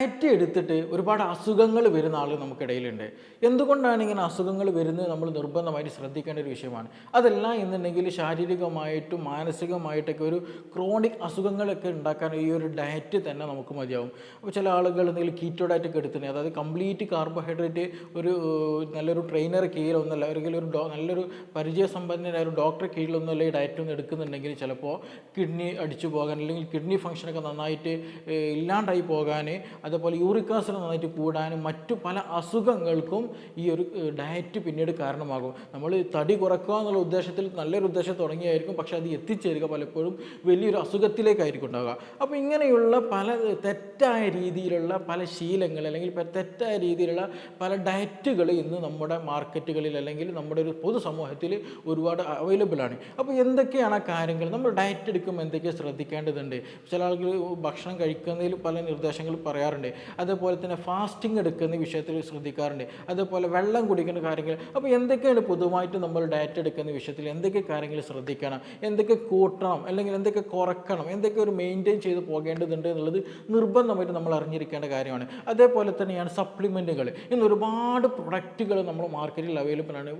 Diet എടുത്തിട്ട് ഒരുപാട് അസുഖങ്ങൾ വരുന്ന ആളുകൾ നമുക്കിടയിലുണ്ട്. എന്തുകൊണ്ടാണ് ഇങ്ങനെ അസുഖങ്ങൾ വരുന്നത് നമ്മൾ നിർബന്ധമായിട്ട് ശ്രദ്ധിക്കേണ്ട ഒരു വിഷയമാണ്. അതല്ല എന്നുണ്ടെങ്കിൽ ശാരീരികമായിട്ടും മാനസികമായിട്ടൊക്കെ ഒരു ക്രോണിക് അസുഖങ്ങളൊക്കെ ഉണ്ടാക്കാൻ ഈ ഒരു ഡയറ്റ് തന്നെ നമുക്ക് മതിയാവും. അപ്പോൾ ചില ആളുകൾ എന്തെങ്കിലും കീറ്റോ ഡയറ്റ് ഒക്കെ എടുത്തിട്ടുണ്ട്, അതായത് കംപ്ലീറ്റ് കാർബോഹൈഡ്രേറ്റ് ഒരു നല്ലൊരു ട്രെയിനർ കീഴിലൊന്നുമല്ല, ഒരിക്കലും നല്ലൊരു പരിചയസമ്പന്നനായ ഒരു ഡോക്ടറെ കീഴിലൊന്നുമല്ല ഈ ഡയറ്റ് ഒന്നും എടുക്കുന്നുണ്ടെങ്കിൽ ചിലപ്പോൾ കിഡ്നി അടിച്ചു പോകാൻ, അല്ലെങ്കിൽ കിഡ്നി ഫംഗ്ഷനൊക്കെ നന്നായിട്ട് ഇല്ലാണ്ടായി പോകാൻ, അതുപോലെ യൂറിക് ആസിഡ് നന്നായിട്ട് കൂടാനും മറ്റു പല അസുഖങ്ങൾക്കും ഈ ഒരു ഡയറ്റ് പിന്നീട് കാരണമാകും. നമ്മൾ തടി കുറക്കുക എന്നുള്ള ഉദ്ദേശത്തിൽ നല്ലൊരു ഉദ്ദേശം തുടങ്ങിയായിരിക്കും, പക്ഷെ അത് എത്തിച്ചേരുക പലപ്പോഴും വലിയൊരു അസുഖത്തിലേക്കായിരിക്കും ഉണ്ടാവുക. അപ്പോൾ ഇങ്ങനെയുള്ള പല തെറ്റായ രീതിയിലുള്ള പല ശീലങ്ങൾ, അല്ലെങ്കിൽ തെറ്റായ രീതിയിലുള്ള പല ഡയറ്റുകൾ ഇന്ന് നമ്മുടെ മാർക്കറ്റുകളിൽ അല്ലെങ്കിൽ നമ്മുടെ ഒരു പൊതുസമൂഹത്തിൽ ഒരുപാട് അവൈലബിൾ ആണ്. അപ്പോൾ എന്തൊക്കെയാണ് ആ കാര്യങ്ങൾ, നമ്മൾ ഡയറ്റ് എടുക്കുമ്പോൾ എന്തൊക്കെ ശ്രദ്ധിക്കേണ്ടതുണ്ട്? ചില ആളുകൾ ഭക്ഷണം കഴിക്കുന്നതിൽ പല നിർദ്ദേശങ്ങൾ പറയാറുണ്ട്. അതേപോലെ തന്നെ ഫാസ്റ്റിംഗ് എടുക്കുന്ന വിഷയത്തിൽ ശ്രദ്ധിക്കാറുണ്ട്. അതേപോലെ വെള്ളം കുടിക്കുന്ന കാര്യങ്ങൾ. അപ്പോൾ എന്തൊക്കെയാണ് പൊതുവായിട്ട് നമ്മൾ ഡയറ്റ് എടുക്കുന്ന വിഷയത്തിൽ എന്തൊക്കെ കാര്യങ്ങൾ ശ്രദ്ധിക്കണം, എന്തൊക്കെ കൂട്ടണം, അല്ലെങ്കിൽ എന്തൊക്കെ കുറക്കണം, എന്തൊക്കെ ഒരു മെയിൻറ്റെയിൻ ചെയ്ത് പോകേണ്ടതുണ്ട് എന്നുള്ളത് നിർബന്ധമായിട്ട് നമ്മൾ അറിഞ്ഞിരിക്കേണ്ട കാര്യമാണ്. അതേപോലെ തന്നെയാണ് സപ്ലിമെൻറ്റുകൾ. ഇന്ന് ഒരുപാട് പ്രൊഡക്റ്റുകൾ നമ്മൾ മാർക്കറ്റിൽ അവൈലബിൾ ആണ്.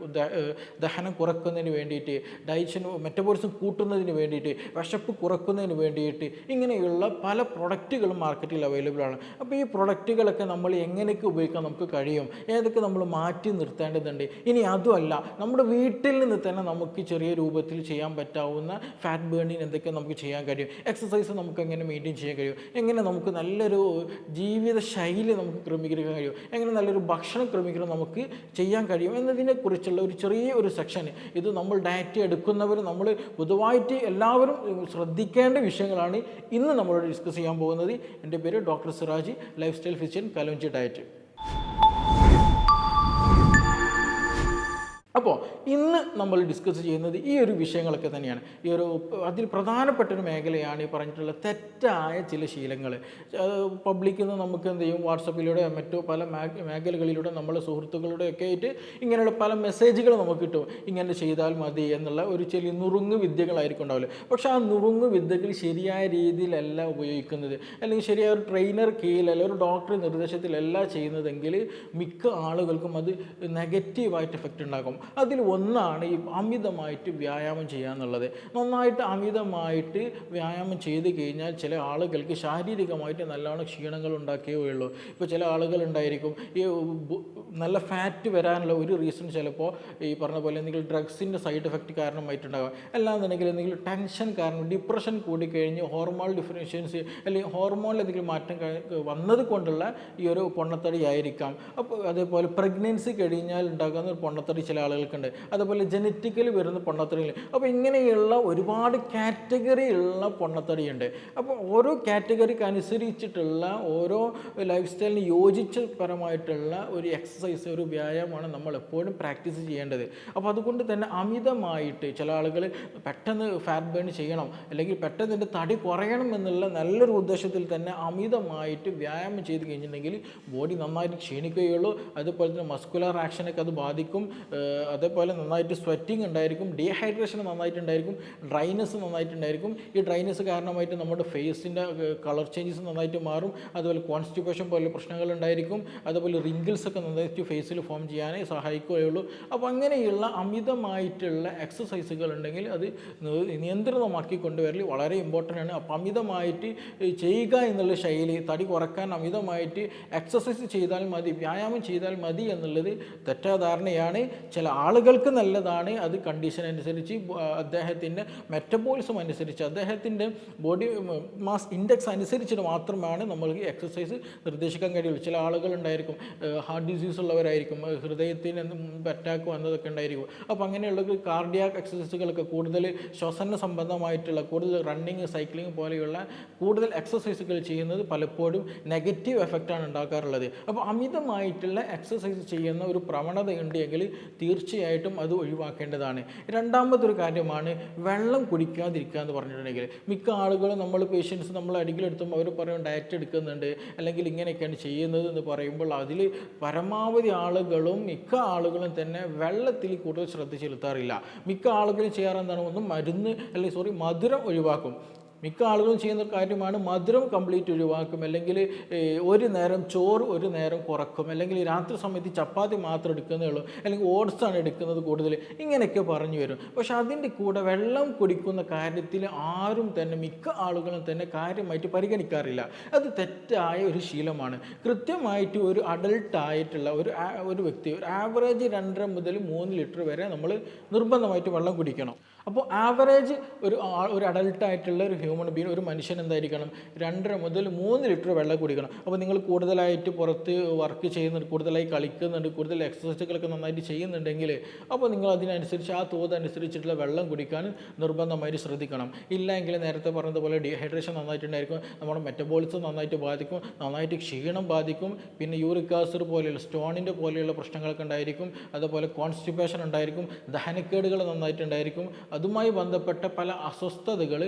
ദഹനം കുറക്കുന്നതിന് വേണ്ടിയിട്ട്, ഡൈജഷൻ മെറ്റബോളിസം കൂട്ടുന്നതിന് വേണ്ടിയിട്ട്, വിശപ്പ് കുറക്കുന്നതിന് വേണ്ടിയിട്ട്, ഇങ്ങനെയുള്ള പല പ്രൊഡക്റ്റുകളും മാർക്കറ്റിൽ അവൈലബിൾ ആണ്. അപ്പോൾ ഈ പ്രൊഡക്റ്റുകളൊക്കെ നമ്മൾ എങ്ങനെയൊക്കെ ഉപയോഗിക്കാൻ നമുക്ക് കഴിയും, ഏതൊക്കെ നമ്മൾ മാറ്റി നിർത്തേണ്ടതുണ്ട്. ഇനി അതുമല്ല, നമ്മുടെ വീട്ടിൽ നിന്ന് തന്നെ നമുക്ക് ചെറിയ രൂപത്തിൽ ചെയ്യാൻ പറ്റാവുന്ന ഫാറ്റ് ബേണിങ് എന്തൊക്കെ നമുക്ക് ചെയ്യാൻ കഴിയും, എക്സസൈസ് നമുക്ക് എങ്ങനെ മെയിൻറ്റെയിൻ ചെയ്യാൻ കഴിയും, എങ്ങനെ നമുക്ക് നല്ലൊരു ജീവിത ശൈലി നമുക്ക് ക്രമീകരിക്കാൻ കഴിയും, എങ്ങനെ നല്ലൊരു ഭക്ഷണ ക്രമീകരണം നമുക്ക് ചെയ്യാൻ കഴിയും എന്നതിനെക്കുറിച്ചുള്ള ഒരു ചെറിയ ഒരു സെക്ഷൻ. ഇത് നമ്മൾ ഡയറ്റ് എടുക്കുന്നവർ, നമ്മൾ പൊതുവായിട്ട് എല്ലാവരും ശ്രദ്ധിക്കേണ്ട വിഷയങ്ങളാണ് ഇന്ന് നമ്മളോട് ഡിസ്കസ് ചെയ്യാൻ പോകുന്നത്. എൻ്റെ പേര് doctor Siraji, lifestyle physician, Kalonji diet. അപ്പോൾ ഇന്ന് നമ്മൾ ഡിസ്കസ് ചെയ്യുന്നത് ഈ ഒരു വിഷയങ്ങളൊക്കെ തന്നെയാണ്. ഈ ഒരു അതിൽ പ്രധാനപ്പെട്ടൊരു മേഖലയാണ് ഈ പറഞ്ഞിട്ടുള്ള തെറ്റായ ചില ശീലങ്ങൾ. പബ്ലിക്കിൽ നിന്ന് നമുക്ക് എന്ത് ചെയ്യും, വാട്സപ്പിലൂടെ മറ്റു പല മേഖലകളിലൂടെ നമ്മളെ സുഹൃത്തുക്കളുടെ ഒക്കെ ആയിട്ട് ഇങ്ങനെയുള്ള പല മെസ്സേജുകൾ നമുക്ക് കിട്ടും. ഇങ്ങനെ ചെയ്താൽ മതി എന്നുള്ള ഒരു ചെറിയ നുറുങ്ങ് വിദ്യകളായിരിക്കും ഉണ്ടാവില്ല. പക്ഷേ ആ നുറുങ്ങ് വിദ്യകൾ ശരിയായ രീതിയിലല്ല ഉപയോഗിക്കുന്നത്, അല്ലെങ്കിൽ ശരിയായ ഒരു ട്രെയിനർ കീഴിലല്ല, ഒരു ഡോക്ടർ നിർദ്ദേശത്തിലല്ല ചെയ്യുന്നതെങ്കിൽ മിക്ക ആളുകൾക്കും അത് നെഗറ്റീവായിട്ട് എഫക്റ്റ് ഉണ്ടാകും. അതിൽ ഒന്നാണ് ഈ അമിതമായിട്ട് വ്യായാമം ചെയ്യുക എന്നുള്ളത്. നന്നായിട്ട് അമിതമായിട്ട് വ്യായാമം ചെയ്ത് കഴിഞ്ഞാൽ ചില ആളുകൾക്ക് ശാരീരികമായിട്ട് നല്ലോണം ക്ഷീണങ്ങൾ ഉണ്ടാക്കുകയേ ഉള്ളൂ. ഇപ്പോൾ ചില ആളുകൾ ഉണ്ടായിരിക്കും ഈ നല്ല ഫാറ്റ് വരാനുള്ള ഒരു റീസൺ ചിലപ്പോൾ ഈ പറഞ്ഞ പോലെ എന്തെങ്കിലും ഡ്രഗ്സിൻ്റെ സൈഡ് എഫക്റ്റ് കാരണമായിട്ടുണ്ടാകും, അല്ലാന്നുണ്ടെങ്കിൽ എന്തെങ്കിലും ടെൻഷൻ കാരണം, ഡിപ്രഷൻ കൂടിക്കഴിഞ്ഞ് ഹോർമോൺ ഡിഫറൻഷ്യൻസ് അല്ലെങ്കിൽ ഹോർമോണിൽ എന്തെങ്കിലും മാറ്റം വന്നത് കൊണ്ടുള്ള ഈ ഒരു പൊണ്ണത്തടി ആയിരിക്കാം. അപ്പോൾ അതേപോലെ പ്രഗ്നൻസി കഴിഞ്ഞാൽ ഉണ്ടാകുന്ന ഒരു പൊണ്ണത്തടി ചില ആളുകൾക്കുണ്ട്. അതുപോലെ ജനറ്റിക്കലി വരുന്ന പൊണ്ണത്തടികൾ. അപ്പോൾ ഇങ്ങനെയുള്ള ഒരുപാട് കാറ്റഗറി ഉള്ള പൊണ്ണത്തടിയുണ്ട്. അപ്പോൾ ഓരോ കാറ്റഗറിക്ക് അനുസരിച്ചിട്ടുള്ള ഓരോ ലൈഫ് സ്റ്റൈലിന് യോജിച്ച പരമായിട്ടുള്ള ഒരു എക്സസൈസ്, ഒരു വ്യായാമമാണ് നമ്മൾ എപ്പോഴും പ്രാക്ടീസ് ചെയ്യേണ്ടത്. അപ്പോൾ അതുകൊണ്ട് തന്നെ അമിതമായിട്ട് ചില ആളുകൾ പെട്ടെന്ന് ഫാറ്റ് ബേൺ ചെയ്യണം, അല്ലെങ്കിൽ പെട്ടെന്ന് എൻ്റെ തടി കുറയണം എന്നുള്ള നല്ലൊരു ഉദ്ദേശത്തിൽ തന്നെ അമിതമായിട്ട് വ്യായാമം ചെയ്ത് കഴിഞ്ഞിട്ടുണ്ടെങ്കിൽ ബോഡി നന്നായിട്ട് ക്ഷീണിക്കുകയുള്ളൂ. അതുപോലെ തന്നെ മസ്കുലർ ആക്ഷനൊക്കെ അത് ബാധിക്കും. അതേപോലെ നന്നായിട്ട് സ്വെറ്റിംഗ് ഉണ്ടായിരിക്കും, ഡീഹൈഡ്രേഷൻ നന്നായിട്ടുണ്ടായിരിക്കും, ഡ്രൈനെസ് നന്നായിട്ടുണ്ടായിരിക്കും. ഈ ഡ്രൈനെസ് കാരണമായിട്ട് നമ്മുടെ ഫേസിൻ്റെ കളർ ചേഞ്ചസ് നന്നായിട്ട് മാറും. അതുപോലെ കോൺസ്റ്റിപ്പേഷൻ പോലെ പ്രശ്നങ്ങൾ ഉണ്ടായിരിക്കും. അതുപോലെ റിങ്കിൾസ് ഒക്കെ നന്നായിട്ട് ഫേസിൽ ഫോം ചെയ്യാനേ സഹായിക്കുകയുള്ളൂ. അപ്പോൾ അങ്ങനെയുള്ള അമിതമായിട്ടുള്ള എക്സസൈസുകൾ ഉണ്ടെങ്കിൽ അത് നിയന്ത്രണമാക്കി കൊണ്ടുവരൽ വളരെ ഇമ്പോർട്ടൻ്റ് ആണ്. അപ്പോൾ അമിതമായിട്ട് ചെയ്യുക എന്നുള്ള ശൈലി, തടി കുറക്കാൻ അമിതമായിട്ട് എക്സസൈസ് ചെയ്താൽ മതി, വ്യായാമം ചെയ്താൽ മതി എന്നുള്ളത് തെറ്റാധാരണയാണ്. ചില ആളുകൾക്ക് നല്ലതാണ്, അത് കണ്ടീഷൻ അനുസരിച്ച്, അദ്ദേഹത്തിൻ്റെ മെറ്റബോളിസം അനുസരിച്ച്, അദ്ദേഹത്തിൻ്റെ ബോഡി മാസ് ഇൻഡെക്സ് അനുസരിച്ചിട്ട് മാത്രമാണ് നമ്മൾക്ക് എക്സസൈസ് നിർദ്ദേശിക്കാൻ കഴിയുള്ളൂ. ചില ആളുകൾ ഉണ്ടായിരിക്കും ഹാർട്ട് ഡിസീസ് ഉള്ളവരായിരിക്കും, ഹൃദയത്തിന് അറ്റാക്ക് വന്നതൊക്കെ ഉണ്ടായിരിക്കും. അപ്പോൾ അങ്ങനെയുള്ള കാർഡിയാക് എക്സസൈസുകളൊക്കെ, കൂടുതൽ ശ്വസന സംബന്ധമായിട്ടുള്ള കൂടുതൽ റണ്ണിങ്, സൈക്ലിംഗ് പോലെയുള്ള കൂടുതൽ എക്സസൈസുകൾ ചെയ്യുന്നത് പലപ്പോഴും നെഗറ്റീവ് എഫക്റ്റാണ് ഉണ്ടാക്കാറുള്ളത്. അപ്പോൾ അമിതമായിട്ടുള്ള എക്സസൈസ് ചെയ്യുന്ന ഒരു പ്രവണത ഉണ്ടെങ്കിൽ തീർച്ചയായിട്ടും അത് ഒഴിവാക്കേണ്ടതാണ്. രണ്ടാമതൊരു കാര്യമാണ് വെള്ളം കുടിക്കാതിരിക്കുക എന്ന് പറഞ്ഞിട്ടുണ്ടെങ്കിൽ. മിക്ക ആളുകളും നമ്മൾ പേഷ്യൻസ് നമ്മൾ അടികളെടുത്തുമ്പോൾ അവർ പറയും ഡയറ്റ് എടുക്കുന്നുണ്ട്, അല്ലെങ്കിൽ ഇങ്ങനെയൊക്കെയാണ് ചെയ്യുന്നത് എന്ന് പറയുമ്പോൾ അതിൽ പരമാവധി ആളുകളും മിക്ക ആളുകളും തന്നെ വെള്ളത്തിൽ കൂടുതൽ ശ്രദ്ധ ചെലുത്താറില്ല. മിക്ക ആളുകളും ചെയ്യാറെന്താണ്, ഒന്ന് മരുന്ന് അല്ലെങ്കിൽ മധുരം ഒഴിവാക്കും. മിക്ക ആളുകളും ചെയ്യുന്ന കാര്യമാണ് മധുരം കംപ്ലീറ്റ് ഒഴിവാക്കും, അല്ലെങ്കിൽ ഒരു നേരം ചോറ് ഒരു നേരം കുറക്കും, അല്ലെങ്കിൽ രാത്രി സമയത്ത് ചപ്പാത്തി മാത്രം എടുക്കുന്നേ ഉള്ളൂ, അല്ലെങ്കിൽ ഓട്സാണ് എടുക്കുന്നത് കൂടുതൽ, ഇങ്ങനെയൊക്കെ പറഞ്ഞു വരും. പക്ഷെ അതിൻ്റെ കൂടെ വെള്ളം കുടിക്കുന്ന കാര്യത്തിൽ ആരും തന്നെ, മിക്ക ആളുകളും തന്നെ കാര്യമായിട്ട് പരിഗണിക്കാറില്ല. അത് തെറ്റായ ഒരു ശീലമാണ്. കൃത്യമായിട്ട് ഒരു അഡൾട്ടായിട്ടുള്ള ഒരു വ്യക്തി ഒരു ആവറേജ് 2.5 മുതൽ 3 ലിറ്റർ വരെ നമ്മൾ നിർബന്ധമായിട്ട് വെള്ളം കുടിക്കണം. അപ്പോൾ ആവറേജ് ഒരു അഡൾട്ടായിട്ടുള്ള ഒരു ഹ്യൂമൻ ബീങ്, ഒരു മനുഷ്യൻ എന്തായിരിക്കണം, 2.5 മുതൽ 3 ലിറ്റർ വെള്ളം കുടിക്കണം. അപ്പോൾ നിങ്ങൾ കൂടുതലായിട്ട് പുറത്ത് വർക്ക് ചെയ്യുന്നുണ്ട്, കൂടുതലായി കളിക്കുന്നുണ്ട്, കൂടുതൽ എക്സസൈസുകളൊക്കെ നന്നായിട്ട് ചെയ്യുന്നുണ്ടെങ്കിൽ അപ്പോൾ നിങ്ങൾ അതിനനുസരിച്ച് ആ തോതനുസരിച്ചിട്ടുള്ള വെള്ളം കുടിക്കാൻ നിർബന്ധമായിട്ട് ശ്രദ്ധിക്കണം. ഇല്ലെങ്കിൽ നേരത്തെ പറഞ്ഞതുപോലെ ഡീഹൈഡ്രേഷൻ നന്നായിട്ടുണ്ടായിരിക്കും, നമ്മുടെ മെറ്റബോളിസം നന്നായിട്ട് ബാധിക്കും, നന്നായിട്ട് ക്ഷീണം ബാധിക്കും, പിന്നെ യൂറിക് ആസിഡ് പോലെയുള്ള സ്റ്റോണിൻ്റെ പോലെയുള്ള പ്രശ്നങ്ങളൊക്കെ ഉണ്ടായിരിക്കും, അതുപോലെ കോൺസ്റ്റിപ്പേഷൻ ഉണ്ടായിരിക്കും, ദഹനക്കേടുകൾ നന്നായിട്ടുണ്ടായിരിക്കും. അതുമായി ബന്ധപ്പെട്ട പല അസ്വസ്ഥതകൾ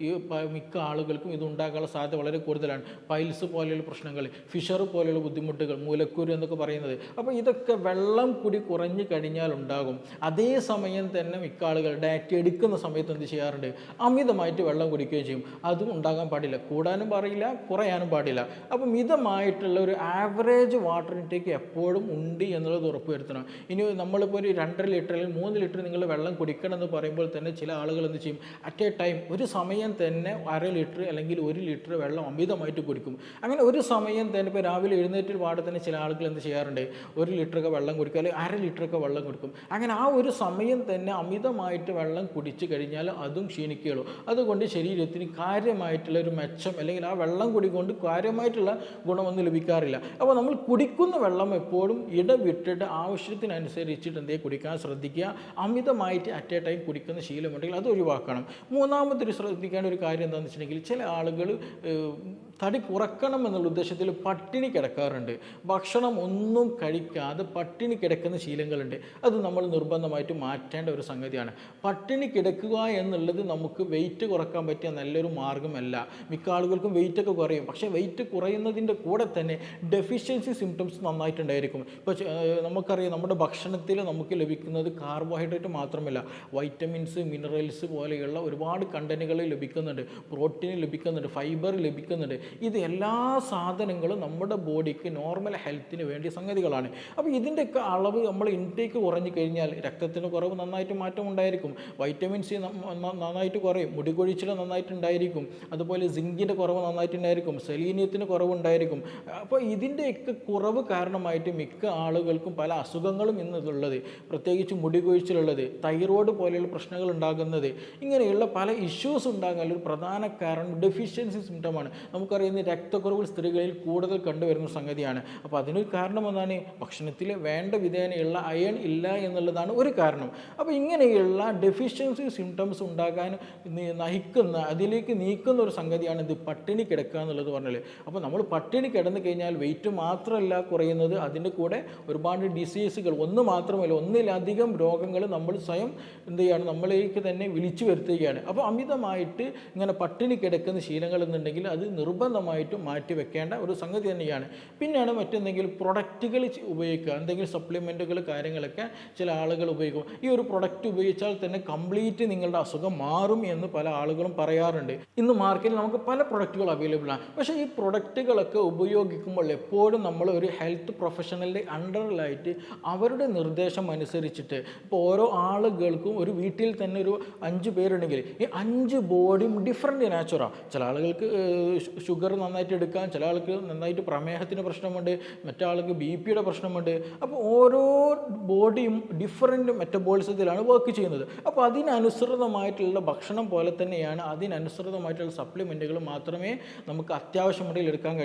ഈ മിക്ക ആളുകൾക്കും ഇതുണ്ടാകാനുള്ള സാധ്യത വളരെ കൂടുതലാണ്. പൈൽസ് പോലെയുള്ള പ്രശ്നങ്ങൾ, ഫിഷർ പോലെയുള്ള ബുദ്ധിമുട്ടുകൾ, മൂലക്കുരു എന്നൊക്കെ പറയുന്നത്. അപ്പോൾ ഇതൊക്കെ വെള്ളം കൂടി കുറഞ്ഞു കഴിഞ്ഞാൽ ഉണ്ടാകും. അതേസമയം തന്നെ മിക്ക ആളുകൾ ഡയറ്റ് എടുക്കുന്ന സമയത്ത് എന്ത് ചെയ്യാറുണ്ട്, അമിതമായിട്ട് വെള്ളം കുടിക്കുകയും ചെയ്യും. അതും ഉണ്ടാകാൻ പാടില്ല, കൂടാനും പാടില്ല, കുറയാനും പാടില്ല. അപ്പോൾ മിതമായിട്ടുള്ള ഒരു ആവറേജ് വാട്ടർ ഇൻടേക്ക് എപ്പോഴും ഉണ്ട് എന്നുള്ളത് ഉറപ്പുവരുത്തണം. ഇനി നമ്മളിപ്പോൾ ഒരു 2.5 ലിറ്റർ അല്ലെങ്കിൽ 3 ലിറ്റർ നിങ്ങൾ വെള്ളം കുടിക്കണം എന്ന് പറയുമ്പോൾ തന്നെ ചില ആളുകൾ എന്ത് ചെയ്യും, അറ്റ് എ ടൈം ഒരു സമയം തന്നെ 1/2 ലിറ്റർ അല്ലെങ്കിൽ 1 ലിറ്റർ വെള്ളം അമിതമായിട്ട് കുടിക്കും. അങ്ങനെ ഒരു സമയം തന്നെ ഇപ്പോൾ രാവിലെ എഴുന്നേറ്റ് പാടെ തന്നെ ചില ആളുകൾ എന്ത് ചെയ്യാറുണ്ട്, 1 ലിറ്ററൊക്കെ വെള്ളം കുടിക്കും, അല്ലെങ്കിൽ 1/2 ലിറ്ററൊക്കെ വെള്ളം കുടിക്കും. അങ്ങനെ ആ ഒരു സമയം തന്നെ അമിതമായിട്ട് വെള്ളം കുടിച്ചു കഴിഞ്ഞാൽ അതും ക്ഷീണിക്കുകയുള്ളൂ. അതുകൊണ്ട് ശരീരത്തിന് കാര്യമായിട്ടുള്ള ഒരു മെച്ചം, അല്ലെങ്കിൽ ആ വെള്ളം കുടിക്കൊണ്ട് കാര്യമായിട്ടുള്ള ഗുണമൊന്നും ലഭിക്കാറില്ല. അപ്പോൾ നമ്മൾ കുടിക്കുന്ന വെള്ളം എപ്പോഴും ഇടവിട്ടിട്ട് ആവശ്യത്തിനനുസരിച്ചിട്ട് എന്തേ കുടിക്കാൻ ശ്രദ്ധിക്കുക. അമിതമായിട്ട് അറ്റ് എ ടൈം കുടിക്കുന്ന ശീലമുണ്ടെങ്കിൽ അത് ഒഴിവാക്കണം. മൂന്നാമതൊരു ശ്രദ്ധിക്കേണ്ട ഒരു കാര്യം എന്താണെന്ന് വെച്ചിട്ടുണ്ടെങ്കിൽ, ചില ആളുകൾ തടി കുറക്കണം എന്നുള്ള ഉദ്ദേശത്തിൽ പട്ടിണി കിടക്കാറുണ്ട്. ഭക്ഷണം ഒന്നും കഴിക്കാതെ പട്ടിണി കിടക്കുന്ന ശീലങ്ങളുണ്ട്. അത് നമ്മൾ നിർബന്ധമായിട്ട് മാറ്റേണ്ട ഒരു സംഗതിയാണ്. പട്ടിണി കിടക്കുക എന്നുള്ളത് നമുക്ക് വെയിറ്റ് കുറക്കാൻ പറ്റിയ നല്ലൊരു മാർഗ്ഗമല്ല. മിക്ക ആളുകൾക്കും വെയിറ്റൊക്കെ കുറയും, പക്ഷേ വെയിറ്റ് കുറയുന്നതിൻ്റെ കൂടെ തന്നെ ഡെഫിഷ്യൻസി സിംറ്റംസ് നന്നായിട്ടുണ്ടായിരിക്കും. ഇപ്പോൾ നമുക്കറിയാം, നമ്മുടെ ഭക്ഷണത്തിൽ നമുക്ക് ലഭിക്കുന്നത് കാർബോഹൈഡ്രേറ്റ് മാത്രമല്ല, വൈറ്റമിൻസ്, മിനറൽസ് പോലെയുള്ള ഒരുപാട് കണ്ടന്റുകൾ ലഭിക്കുന്നുണ്ട്, പ്രോട്ടീൻ ലഭിക്കുന്നുണ്ട്, ഫൈബർ ലഭിക്കുന്നുണ്ട്. ഇത് എല്ലാ സാധനങ്ങളും നമ്മുടെ ബോഡിക്ക് നോർമൽ ഹെൽത്തിന് വേണ്ടി സംഗതികളാണ്. അപ്പോൾ ഇതിൻ്റെയൊക്കെ അളവ് നമ്മൾ ഇൻടേക്ക് കുറഞ്ഞു കഴിഞ്ഞാൽ രക്തത്തിന് കുറവ് നന്നായിട്ട് മാറ്റം ഉണ്ടായിരിക്കും, വൈറ്റമിൻ സി നന്നായിട്ട് കുറയും, മുടികൊഴിച്ചിൽ നന്നായിട്ടുണ്ടായിരിക്കും, അതുപോലെ സിങ്കിൻ്റെ കുറവ് നന്നായിട്ടുണ്ടായിരിക്കും, സെലീനിയത്തിന് കുറവുണ്ടായിരിക്കും. അപ്പോൾ ഇതിൻ്റെയൊക്കെ കുറവ് കാരണമായിട്ട് മിക്ക ആളുകൾക്കും പല അസുഖങ്ങളും ഇന്നുള്ളത്, പ്രത്യേകിച്ച് മുടികൊഴിച്ചിലുള്ളത്, തൈറോയ്ഡ് പോലെയുള്ള പ്രശ്നങ്ങൾ ഉണ്ടാകുന്നത്, ഇങ്ങനെയുള്ള പല ഇഷ്യൂസ് ഉണ്ടാകാൻ ഒരു പ്രധാന കാരണം ഡെഫിഷ്യൻസി സിംറ്റമാണ്. നമുക്കറിയാം, രക്തക്കുറവ് സ്ത്രീകളിൽ കൂടുതൽ കണ്ടുവരുന്ന സംഗതിയാണ്. അപ്പോൾ അതിനൊരു കാരണം എന്താണ്, ഭക്ഷണത്തിൽ വേണ്ട വിധേനയുള്ള അയൺ ഇല്ല എന്നുള്ളതാണ് ഒരു കാരണം. അപ്പോൾ ഇങ്ങനെയുള്ള ഡെഫിഷ്യൻസി സിംറ്റംസ് ഉണ്ടാകാൻ നയിക്കുന്ന, അതിലേക്ക് നീക്കുന്ന ഒരു സംഗതിയാണ് ഇത് പട്ടിണി കിടക്കുക എന്നുള്ളത് പറഞ്ഞാൽ. അപ്പോൾ നമ്മൾ പട്ടിണി കിടന്നു കഴിഞ്ഞാൽ വെയിറ്റ് മാത്രമല്ല കുറയുന്നത്, അതിൻ്റെ കൂടെ ഒരുപാട് ഡിസീസുകൾ, ഒന്ന് മാത്രമല്ല ഒന്നിലധികം രോഗങ്ങൾ നമ്മൾ സ്വയം എന്ത് ചെയ്യാണ്, നമ്മളിലേക്ക് തന്നെ വിളിച്ചു വരുത്തുകയാണ്. അപ്പോൾ അമിതമായിട്ട് ഇങ്ങനെ പട്ടിണി കിടക്കുന്ന ശീലങ്ങൾ എന്നുണ്ടെങ്കിൽ അത് നിർബന്ധമായിട്ടും മാറ്റി വെക്കേണ്ട ഒരു സംഗതി തന്നെയാണ്. പിന്നെയാണ് മറ്റെന്തെങ്കിലും പ്രൊഡക്റ്റുകൾ ഉപയോഗിക്കുക, എന്തെങ്കിലും സപ്ലിമെൻറ്റുകൾ കാര്യങ്ങളൊക്കെ ചില ആളുകൾ ഉപയോഗിക്കും. ഈ ഒരു പ്രൊഡക്റ്റ് ഉപയോഗിച്ചാൽ തന്നെ കംപ്ലീറ്റ് നിങ്ങളുടെ അസുഖം മാറും എന്ന് പല ആളുകളും പറയാറുണ്ട്. ഇന്ന് മാർക്കറ്റിൽ നമുക്ക് പല പ്രൊഡക്റ്റുകൾ അവൈലബിൾ ആണ്. പക്ഷേ ഈ പ്രൊഡക്റ്റുകളൊക്കെ ഉപയോഗിക്കുമ്പോൾ എപ്പോഴും നമ്മൾ ഒരു ഹെൽത്ത് പ്രൊഫഷണലിൻ്റെ അണ്ടറിലായിട്ട് അവരുടെ നിർദ്ദേശം അനുസരിച്ചിട്ട്, ഇപ്പോൾ ഓരോ ആളുകൾക്കും ഒരു വീട്ടിൽ തന്നെ ഒരു 5 പേരുണ്ടെങ്കിൽ ഈ 5 ബോഡിയും ഡിഫറെൻറ്റ് നാച്ചുറാണ്. ചില ആളുകൾക്ക് ഷുഗർ നന്നായിട്ട് എടുക്കാം, ചില ആൾക്ക് നന്നായിട്ട് പ്രമേഹത്തിന് പ്രശ്നമുണ്ട്, മറ്റാൾക്ക് BP-യുടെ പ്രശ്നമുണ്ട്. അപ്പോൾ ഓരോ ബോഡിയും ഡിഫറെൻറ്റ് മെറ്റബോളിസത്തിലാണ് വർക്ക് ചെയ്യുന്നത്. അപ്പോൾ അതിനനുസൃതമായിട്ടുള്ള ഭക്ഷണം പോലെ തന്നെയാണ് അതിനനുസൃതമായിട്ടുള്ള സപ്ലിമെൻറ്റുകൾ മാത്രമേ നമുക്ക് അത്യാവശ്യമുണ്ടെങ്കിൽ എടുക്കാൻ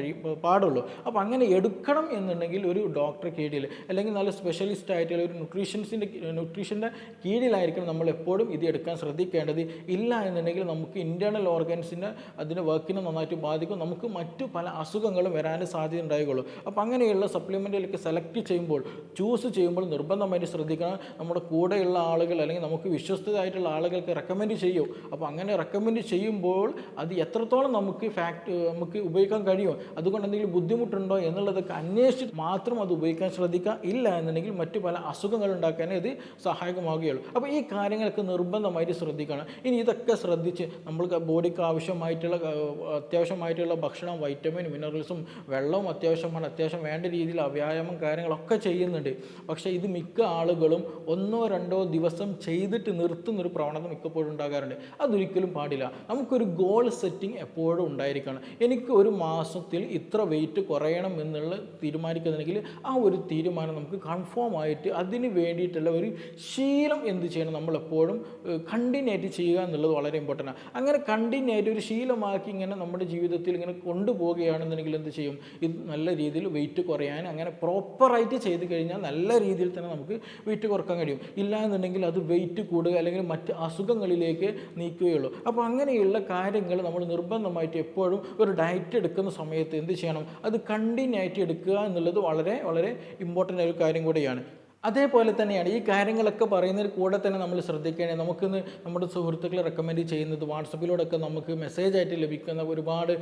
പാടുള്ളൂ. അപ്പോൾ അങ്ങനെ എടുക്കണം എന്നുണ്ടെങ്കിൽ ഒരു ഡോക്ടറെ കീഴിൽ, അല്ലെങ്കിൽ നല്ല സ്പെഷ്യലിസ്റ്റ് ആയിട്ടുള്ള ഒരു ന്യൂട്രീഷൻ്റെ കീഴിലായിരിക്കണം നമ്മൾ എപ്പോഴും ഇത് എടുക്കാൻ ശ്രദ്ധിക്കേണ്ടത്. ഇല്ല എന്നുണ്ടെങ്കിൽ നമുക്ക് ഇൻറ്റേർണൽ ഓർഗൻസിൻ്റെ അതിൻ്റെ വർക്കിനെ നന്നായിട്ട് ബാധിക്കും, നമുക്ക് മറ്റു പല അസുഖങ്ങളും വരാൻ സാധ്യത ഉണ്ടാവുകയുള്ളൂ. അപ്പോൾ അങ്ങനെയുള്ള സപ്ലിമെൻറ്റുകളൊക്കെ സെലക്ട് ചെയ്യുമ്പോൾ, ചൂസ് ചെയ്യുമ്പോൾ നിർബന്ധമായിട്ട് ശ്രദ്ധിക്കണം. നമ്മുടെ കൂടെയുള്ള ആളുകൾ അല്ലെങ്കിൽ നമുക്ക് വിശ്വസ്തരായിട്ടുള്ള ആളുകൾക്ക് റെക്കമെൻഡ് ചെയ്യും. അപ്പോൾ അങ്ങനെ റെക്കമെൻഡ് ചെയ്യുമ്പോൾ അത് എത്രത്തോളം നമുക്ക് നമുക്ക് ഉപയോഗിക്കാൻ കഴിയും, അതുകൊണ്ട് എന്തെങ്കിലും ബുദ്ധിമുട്ടുണ്ടോ എന്നുള്ളതൊക്കെ അന്വേഷിച്ചിട്ട് മാത്രം അത് ഉപയോഗിക്കാൻ ശ്രദ്ധിക്കുക. ഇല്ല എന്നുണ്ടെങ്കിൽ മറ്റു പല അസുഖങ്ങൾ ഉണ്ടാക്കാനേ ഇത് സഹായകമാവുകയുള്ളൂ. അപ്പോൾ ഈ കാര്യങ്ങളൊക്കെ നിർബന്ധമായിട്ട് ശ്രദ്ധിക്കണം. ഇനി ഇതൊക്കെ ശ്രദ്ധിച്ച് നമ്മൾക്ക് ബോഡിക്ക് അത്യാവശ്യമായിട്ടുള്ള ഭക്ഷണം, വൈറ്റമിൻ, മിനറൽസും വെള്ളവും അത്യാവശ്യമാണ്. അത്യാവശ്യം വേണ്ട രീതിയിൽ വ്യായാമം കാര്യങ്ങളൊക്കെ ചെയ്യുന്നുണ്ട്. പക്ഷേ ഇത് മിക്ക ആളുകളും 1-2 ദിവസം ചെയ്തിട്ട് നിർത്തുന്നൊരു പ്രവണത മിക്കപ്പോഴും ഉണ്ടാകാറുണ്ട്. അതൊരിക്കലും പാടില്ല. നമുക്കൊരു ഗോൾ സെറ്റിംഗ് എപ്പോഴും ഉണ്ടായിരിക്കണം. എനിക്ക് ഒരു മാസത്തിൽ ഇത്ര വെയിറ്റ് കുറയണം എന്നുള്ള തീരുമാനിക്കുന്നുണ്ടെങ്കിൽ ആ ഒരു തീരുമാനം നമുക്ക് കൺഫേം ആയിട്ട് അതിന് വേണ്ടിയിട്ടുള്ള ഒരു ശീലം എന്ത് ചെയ്യണം, നമ്മളെപ്പോഴും കണ്ടിന്യൂ ആയിട്ട് ചെയ്യുക എന്നുള്ളത് വളരെ ഇമ്പോർട്ടൻ്റ് ആണ്. അങ്ങനെ കണ്ടിന്യൂ ആയിട്ട് ഒരു ശീലമാക്കി ഇങ്ങനെ നമ്മുടെ ജീവിതത്തിൽ ഇങ്ങനെ കൊണ്ടുപോവുകയാണെന്നുണ്ടെങ്കിൽ എന്ത് ചെയ്യും, ഇത് നല്ല രീതിയിൽ വെയിറ്റ് കുറയാൻ അങ്ങനെ പ്രോപ്പറായിട്ട് ചെയ്ത് കഴിഞ്ഞാൽ നല്ല രീതിയിൽ തന്നെ നമുക്ക് വെയിറ്റ് കുറക്കാൻ കഴിയും. ഇല്ല എന്നുണ്ടെങ്കിൽ അത് വെയിറ്റ് കൂടുക അല്ലെങ്കിൽ മറ്റ് അസുഖങ്ങളിലേക്ക് നീക്കുകയുള്ളൂ. അപ്പോൾ അങ്ങനെയുള്ള കാര്യങ്ങൾ നമ്മൾ നിർബന്ധമായിട്ട് എപ്പോഴും ഒരു ഡയറ്റ് എടുക്കുന്ന സമയത്ത് എന്ത് ചെയ്യണം, അത് കണ്ടിന്യൂ ആയിട്ട് എടുക്കുക എന്നുള്ളത് വളരെ വളരെ ഇമ്പോർട്ടൻ്റ് ആയ ഒരു കാര്യം കൂടിയാണ്. അതേപോലെ തന്നെയാണ് ഈ കാര്യങ്ങളൊക്കെ പറയുന്നതിൽ കൂടെ തന്നെ നമ്മൾ ശ്രദ്ധിക്കേണ്ടത്, നമുക്കിന്ന് നമ്മുടെ സുഹൃത്തുക്കൾ റെക്കമെൻഡ് ചെയ്യുന്നത് വാട്സപ്പിലൂടെയൊക്കെ നമുക്ക് മെസ്സേജായിട്ട് ലഭിക്കുന്ന ഒരുപാട്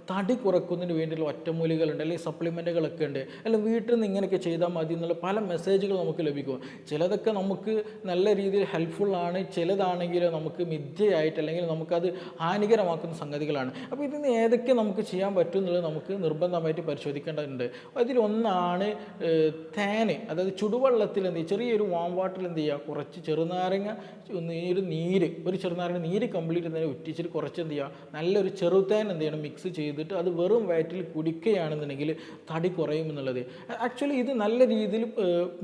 തടി കുറക്കുന്നതിന് വേണ്ടിയുള്ള ഒറ്റമൂലികളുണ്ട്, അല്ലെങ്കിൽ സപ്ലിമെൻറ്റുകളൊക്കെ ഉണ്ട്, അല്ലെങ്കിൽ വീട്ടിൽ നിന്ന് ഇങ്ങനെയൊക്കെ ചെയ്താൽ മതി എന്നുള്ള പല മെസ്സേജുകൾ നമുക്ക് ലഭിക്കും. ചിലതൊക്കെ നമുക്ക് നല്ല രീതിയിൽ ഹെൽപ്ഫുള്ളാണ്, ചിലതാണെങ്കിൽ നമുക്ക് മിഥ്യയായിട്ട് അല്ലെങ്കിൽ നമുക്കത് ഹാനികരമാക്കുന്ന സംഗതികളാണ്. അപ്പോൾ ഇതിന് ഏതൊക്കെ നമുക്ക് ചെയ്യാൻ പറ്റും എന്നുള്ളത് നമുക്ക് നിർബന്ധമായിട്ട് പരിശോധിക്കേണ്ടതുണ്ട്. അതിലൊന്നാണ് തേന്, അതായത് ചുടുവെള്ളത്തിൽ ചെറിയൊരു വാം വാട്ടറിൽ എന്ത് ചെയ്യുക, കുറച്ച് ചെറുനാരങ്ങ ഒരു ചെറുനാരങ്ങ നീര് കംപ്ലീറ്റ് തന്നെ ഉറ്റിച്ചിട്ട് കുറച്ച് എന്ത് ചെയ്യുക, നല്ലൊരു ചെറുതേൻ എന്ത് ചെയ്യണം മിക്സ് ചെയ്തിട്ട് അത് വെറും വയറ്റിൽ കുടിക്കുകയാണെന്നുണ്ടെങ്കിൽ തടി കുറയും എന്നുള്ളത്. ആക്ച്വലി ഇത് നല്ല രീതിയിൽ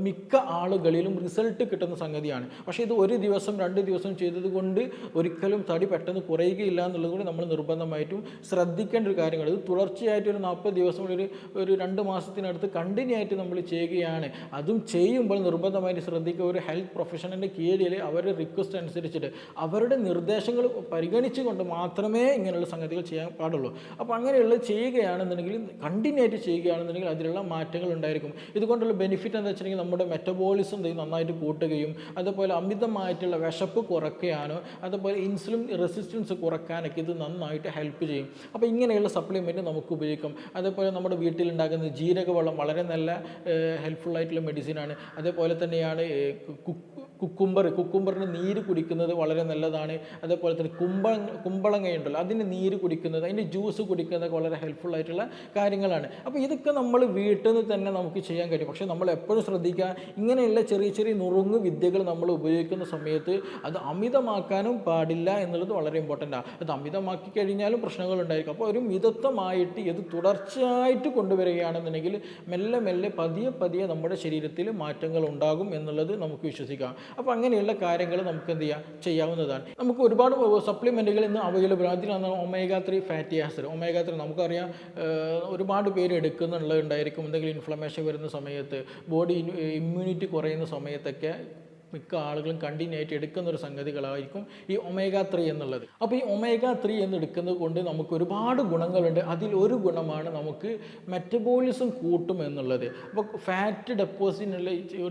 മിക്ക ആളുകളിലും റിസൾട്ട് കിട്ടുന്ന സംഗതിയാണ്. പക്ഷേ ഇത് 1 ദിവസം 2 ദിവസം ചെയ്തത് കൊണ്ട് ഒരിക്കലും തടി പെട്ടെന്ന് കുറയുകയില്ല എന്നുള്ളത് കൂടി നമ്മൾ നിർബന്ധമായിട്ടും ശ്രദ്ധിക്കേണ്ട ഒരു കാര്യമാണ്. ഇത് തുടർച്ചയായിട്ട് ഒരു 40 ദിവസം ഒരു 2 മാസത്തിനടുത്ത് കണ്ടിന്യൂ ആയിട്ട് നമ്മൾ ചെയ്യുകയാണ്. അതും ചെയ്യുമ്പോൾ നിർബന്ധമായിട്ട് ശ്രദ്ധിക്കുക, ഒരു ഹെൽത്ത് പ്രൊഫഷണലിൻ്റെ കീഴിൽ അവരുടെ റിക്വസ്റ്റ് അനുസരിച്ചിട്ട് അവരുടെ നിർദ്ദേശങ്ങൾ പരിഗണിച്ചുകൊണ്ട് മാത്രമേ ഇങ്ങനെയുള്ള സംഗതികൾ ചെയ്യാൻ പാടുള്ളൂ. അപ്പോൾ അങ്ങനെയുള്ള ചെയ്യുകയാണെന്നുണ്ടെങ്കിൽ, കണ്ടിന്യൂ ആയിട്ട് ചെയ്യുകയാണെന്നുണ്ടെങ്കിൽ അതിലുള്ള മാറ്റങ്ങൾ ഉണ്ടായിരിക്കും. ഇതുകൊണ്ടുള്ള ബെനിഫിറ്റ് എന്താ വെച്ചിട്ടുണ്ടെങ്കിൽ നമ്മുടെ മെറ്റബോളിസം നന്നായിട്ട് കൂട്ടുകയും അതുപോലെ അമിതമായിട്ടുള്ള വിശപ്പ് കുറയ്ക്കാനോ അതുപോലെ ഇൻസുലിൻ റെസിസ്റ്റൻസ് കുറയ്ക്കാനൊക്കെ ഇത് നന്നായിട്ട് ഹെൽപ്പ് ചെയ്യും. അപ്പോൾ ഇങ്ങനെയുള്ള സപ്ലിമെൻറ്റ് നമുക്ക് ഉപയോഗിക്കാം. അതേപോലെ നമ്മുടെ വീട്ടിലുണ്ടാകുന്ന ജീരകവെള്ളം വളരെ നല്ല ഹെൽപ്ഫുള്ളായിട്ടുള്ള മെഡിസിനാണ്. അതേപോലെ തന്നെയാണ് കുക്കുംബറിൻ്റെ നീര് കുടിക്കുന്നത് വളരെ നല്ലതാണ്. അതേപോലെ തന്നെ കുമ്പളങ്ങയുണ്ടല്ലോ, അതിൻ്റെ നീര് കുടിക്കുന്നത്, അതിൻ്റെ ജ്യൂസ് കുടിക്കുന്നതൊക്കെ വളരെ ഹെൽപ്ഫുൾ ആയിട്ടുള്ള കാര്യങ്ങളാണ്. അപ്പോൾ ഇതൊക്കെ നമ്മൾ വീട്ടിൽ നിന്ന് തന്നെ നമുക്ക് ചെയ്യാൻ കഴിയും. പക്ഷേ നമ്മൾ എപ്പോഴും ശ്രദ്ധിക്കുക, ഇങ്ങനെയുള്ള ചെറിയ ചെറിയ നുറുങ്ങ് വിദ്യകൾ നമ്മൾ ഉപയോഗിക്കുന്ന സമയത്ത് അത് അമിതമാക്കാനും പാടില്ല എന്നുള്ളത് വളരെ ഇമ്പോർട്ടൻ്റ് ആണ്. അത് അമിതമാക്കി കഴിഞ്ഞാലും പ്രശ്നങ്ങൾ ഉണ്ടായിരിക്കും. അപ്പോൾ ഒരു മിതത്വമായിട്ട് ഇത് തുടർച്ചയായിട്ട് കൊണ്ടുവരികയാണെന്നുണ്ടെങ്കിൽ മെല്ലെ മെല്ലെ പതിയെ നമ്മുടെ ശരീരത്തിൽ മാറ്റങ്ങൾ ഉണ്ടാകും എന്നുള്ളത് നമുക്ക് വിശ്വസിക്കാം. അപ്പോൾ അങ്ങനെയുള്ള കാര്യങ്ങൾ നമുക്ക് എന്ത് ചെയ്യാവുന്നതാണ്. നമുക്ക് ഒരുപാട് സപ്ലിമെൻറ്റുകൾ ഇന്ന് അവൈലബിൾ. അതിലാണ് ഒമേഗ 3 ഫാറ്റി ആസിഡ്. ഒമേഗ 3 നമുക്കറിയാം ഒരുപാട് പേര് എടുക്കുന്നുണ്ടായിരിക്കും. എന്തെങ്കിലും ഇൻഫ്ലമേഷൻ വരുന്ന സമയത്ത്, ബോഡി ഇമ്മ്യൂണിറ്റി കുറയുന്ന സമയത്തൊക്കെ മിക്ക ആളുകളും കണ്ടിന്യൂ ആയിട്ട് എടുക്കുന്ന ഒരു സംഗതികളായിരിക്കും ഈ ഒമേഗ 3 എന്നുള്ളത്. അപ്പോൾ ഈ ഒമേഗ 3 എന്ന് എടുക്കുന്നത് കൊണ്ട് നമുക്ക് ഒരുപാട് ഗുണങ്ങളുണ്ട്. അതിലൊരു ഗുണമാണ് നമുക്ക് മെറ്റബോളിസം കൂട്ടും എന്നുള്ളത്. അപ്പോൾ ഫാറ്റ്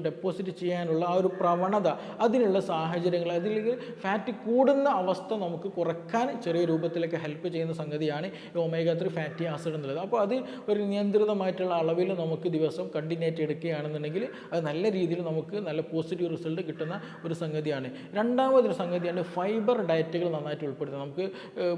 ഡെപ്പോസിറ്റ് ചെയ്യാനുള്ള ആ ഒരു പ്രവണത, അതിനുള്ള സാഹചര്യങ്ങൾ, അതിൽ ഫാറ്റ് കൂടുന്ന അവസ്ഥ നമുക്ക് കുറയ്ക്കാൻ ചെറിയ രൂപത്തിലൊക്കെ ഹെൽപ്പ് ചെയ്യുന്ന സംഗതിയാണ് ഈ ഒമേഗ 3 ഫാറ്റി ആസിഡ് എന്നുള്ളത്. അപ്പോൾ അത് ഒരു നിയന്ത്രിതമായിട്ടുള്ള അളവിൽ നമുക്ക് ദിവസം കണ്ടിന്യൂ ആയിട്ട് എടുക്കുകയാണെന്നുണ്ടെങ്കിൽ അത് നല്ല രീതിയിൽ നമുക്ക് നല്ല പോസിറ്റീവ് റിസൾട്ട് കിട്ടുന്ന ഒരു സംഗതിയാണ്. രണ്ടാമതൊരു സംഗതിയാണ് ഫൈബർ ഡയറ്റുകൾ നന്നായിട്ട് ഉൾപ്പെടുത്തുന്നത്. നമുക്ക്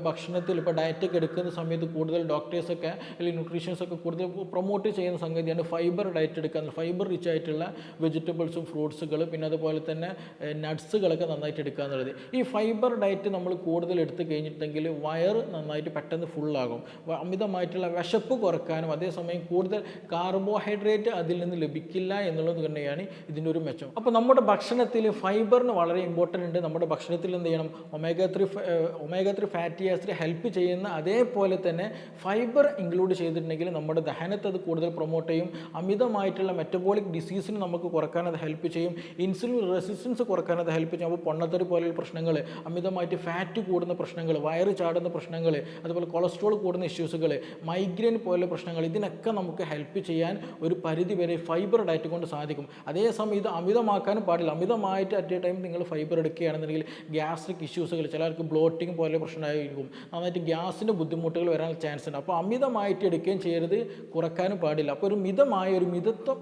ഭക്ഷണത്തിൽ ഇപ്പോൾ ഡയറ്റൊക്കെ എടുക്കുന്ന സമയത്ത് കൂടുതൽ ഡോക്ടേഴ്സൊക്കെ അല്ലെങ്കിൽ ന്യൂട്രീഷ്യൻസൊക്കെ കൂടുതൽ പ്രൊമോട്ട് ചെയ്യുന്ന സംഗതിയാണ് ഫൈബർ ഡയറ്റ് എടുക്കുക. ഫൈബർ റിച്ച് ആയിട്ടുള്ള വെജിറ്റബിൾസും ഫ്രൂട്ട്സുകൾ പിന്നെ അതുപോലെ തന്നെ നട്ട്സുകളൊക്കെ നന്നായിട്ട് എടുക്കുക എന്നുള്ളത്. ഈ ഫൈബർ ഡയറ്റ് നമ്മൾ കൂടുതൽ എടുത്തു കഴിഞ്ഞിട്ടുണ്ടെങ്കിൽ വയറ് നന്നായിട്ട് പെട്ടെന്ന് ഫുള്ളാകും. അമിതമായിട്ടുള്ള വിശപ്പ് കുറയ്ക്കാനും അതേസമയം കൂടുതൽ കാർബോഹൈഡ്രേറ്റ് അതിൽ നിന്ന് ലഭിക്കില്ല എന്നുള്ളത് തന്നെയാണ് ഇതിൻ്റെ ഒരു മെച്ചം. അപ്പോൾ നമ്മുടെ ഭക്ഷണ ഭക്ഷണത്തിൽ ഫൈബറിന് വളരെ ഇമ്പോർട്ടൻ്റ് ഉണ്ട്. നമ്മുടെ ഭക്ഷണത്തിൽ എന്ത് ചെയ്യണം, ഒമേഗ 3 ഫാറ്റി ആസിഡ് ഹെൽപ്പ് ചെയ്യുന്ന അതേപോലെ തന്നെ ഫൈബർ ഇൻക്ലൂഡ് ചെയ്തിട്ടുണ്ടെങ്കിൽ നമ്മുടെ ദഹനത്തെ അത് കൂടുതൽ പ്രൊമോട്ട് ചെയ്യും. അമിതമായിട്ടുള്ള മെറ്റബോളിക് ഡിസീസിന് നമുക്ക് കുറക്കാൻ അത് ഹെൽപ്പ് ചെയ്യും. ഇൻസുലിൻ റെസിസ്റ്റൻസ് കുറക്കാൻ അത് ഹെൽപ്പ് ചെയ്യും. അപ്പോൾ പൊണ്ണത്തടി പോലെയുള്ള പ്രശ്നങ്ങൾ, അമിതമായിട്ട് ഫാറ്റ് കൂടുന്ന പ്രശ്നങ്ങൾ, വയറ് ചാടുന്ന പ്രശ്നങ്ങൾ, അതുപോലെ കൊളസ്ട്രോൾ കൂടുന്ന ഇഷ്യൂസുകൾ, മൈഗ്രെയിൻ പോലുള്ള പ്രശ്നങ്ങൾ, ഇതിനൊക്കെ നമുക്ക് ഹെൽപ്പ് ചെയ്യാൻ ഒരു പരിധി വരെ ഫൈബർ ഡയറ്റ് കൊണ്ട് സാധിക്കും. അതേസമയം ഇത് അമിതമാക്കാനും പാടില്ല. അമിതമായിട്ട് അറ്റ് എ ടൈം നിങ്ങൾ ഫൈബർ എടുക്കുകയാണെന്നുണ്ടെങ്കിൽ ഗ്യാസ്ട്രിക് ഇഷ്യൂസുകൾ, ചിലർക്ക് ബ്ലോട്ടിങ് പോലെ പ്രശ്നമായിരിക്കും, നന്നായിട്ട് ഗ്യാസിൻ്റെ ബുദ്ധിമുട്ടുകൾ വരാൻ ചാൻസ് ഉണ്ട്. അപ്പോൾ അമിതമായിട്ട് എടുക്കുകയും ചെയ്യരുത്, കുറക്കാനും പാടില്ല. അപ്പോൾ ഒരു മിതമായ ഒരു മിതത്വം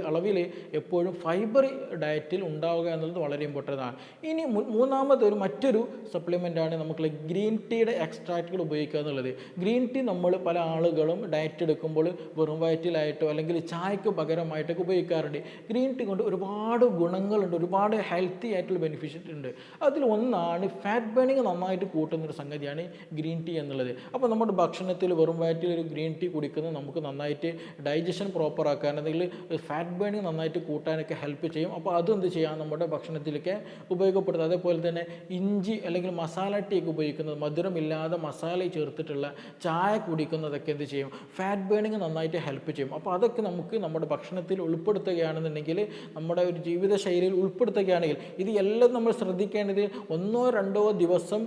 അളവിൽ എപ്പോഴും ഫൈബർ ഡയറ്റിൽ ഉണ്ടാവുക എന്നുള്ളത് വളരെ ഇമ്പോർട്ടൻ്റ് ആണ്. ഇനി മറ്റൊരു സപ്ലിമെൻ്റാണ് നമുക്ക് ഗ്രീൻ ടീയുടെ എക്സ്ട്രാക്റ്റുകൾ ഉപയോഗിക്കുക എന്നുള്ളത്. ഗ്രീൻ ടീ നമ്മൾ പല ആളുകളും ഡയറ്റ് എടുക്കുമ്പോൾ വെറും വയറ്റിലായിട്ടോ അല്ലെങ്കിൽ ചായക്ക് പകരമായിട്ടൊക്കെ ഉപയോഗിക്കാറുണ്ട്. ഗ്രീൻ ടീ കൊണ്ട് ഒരുപാട് ഗുണങ്ങളുണ്ട്, ഒരുപാട് ഹെൽത്തി ആയിട്ടുള്ള ബെനിഫിറ്റ് ഉണ്ട്. അതിൽ ഒന്നാണ് ഫാറ്റ് ബേണിങ് നന്നായിട്ട് കൂട്ടുന്നൊരു സംഗതിയാണ് ഗ്രീൻ ടീ എന്നുള്ളത്. അപ്പോൾ നമ്മുടെ ഭക്ഷണത്തിൽ വെറും വയറ്റിൽ ഒരു ഗ്രീൻ ടീ കുടിക്കുന്നത് നമുക്ക് നന്നായിട്ട് ഡൈജഷൻ പ്രോപ്പർ ആക്കാൻ, അല്ലെങ്കിൽ ഫാറ്റ് ബേണിങ് നന്നായിട്ട് കൂട്ടാനൊക്കെ ഹെൽപ്പ് ചെയ്യും. അപ്പോൾ അതെന്ത് ചെയ്യാം, നമ്മുടെ ഭക്ഷണത്തിലൊക്കെ ഉപയോഗപ്പെടുത്തുക. അതേപോലെ തന്നെ ഇഞ്ചി അല്ലെങ്കിൽ മസാല ടീ ഒക്കെ ഉപയോഗിക്കുന്നത്, മധുരമില്ലാതെ മസാല ചേർത്തിട്ടുള്ള ചായ കുടിക്കുന്നതൊക്കെ എന്ത് ചെയ്യും, ഫാറ്റ് ബേണിങ് നന്നായിട്ട് ഹെൽപ്പ് ചെയ്യും. അപ്പോൾ അതൊക്കെ നമുക്ക് നമ്മുടെ ഭക്ഷണത്തിൽ ഉൾപ്പെടുത്തുകയാണെന്നുണ്ടെങ്കിൽ, നമ്മുടെ ഒരു ജീവിതശൈലിയിൽ ഉൾപ്പെടുത്തുകയാണെങ്കിൽ, ഇത് എല്ലാം നമ്മൾ ശ്രദ്ധിക്കേണ്ടത് 1-2 ദിവസം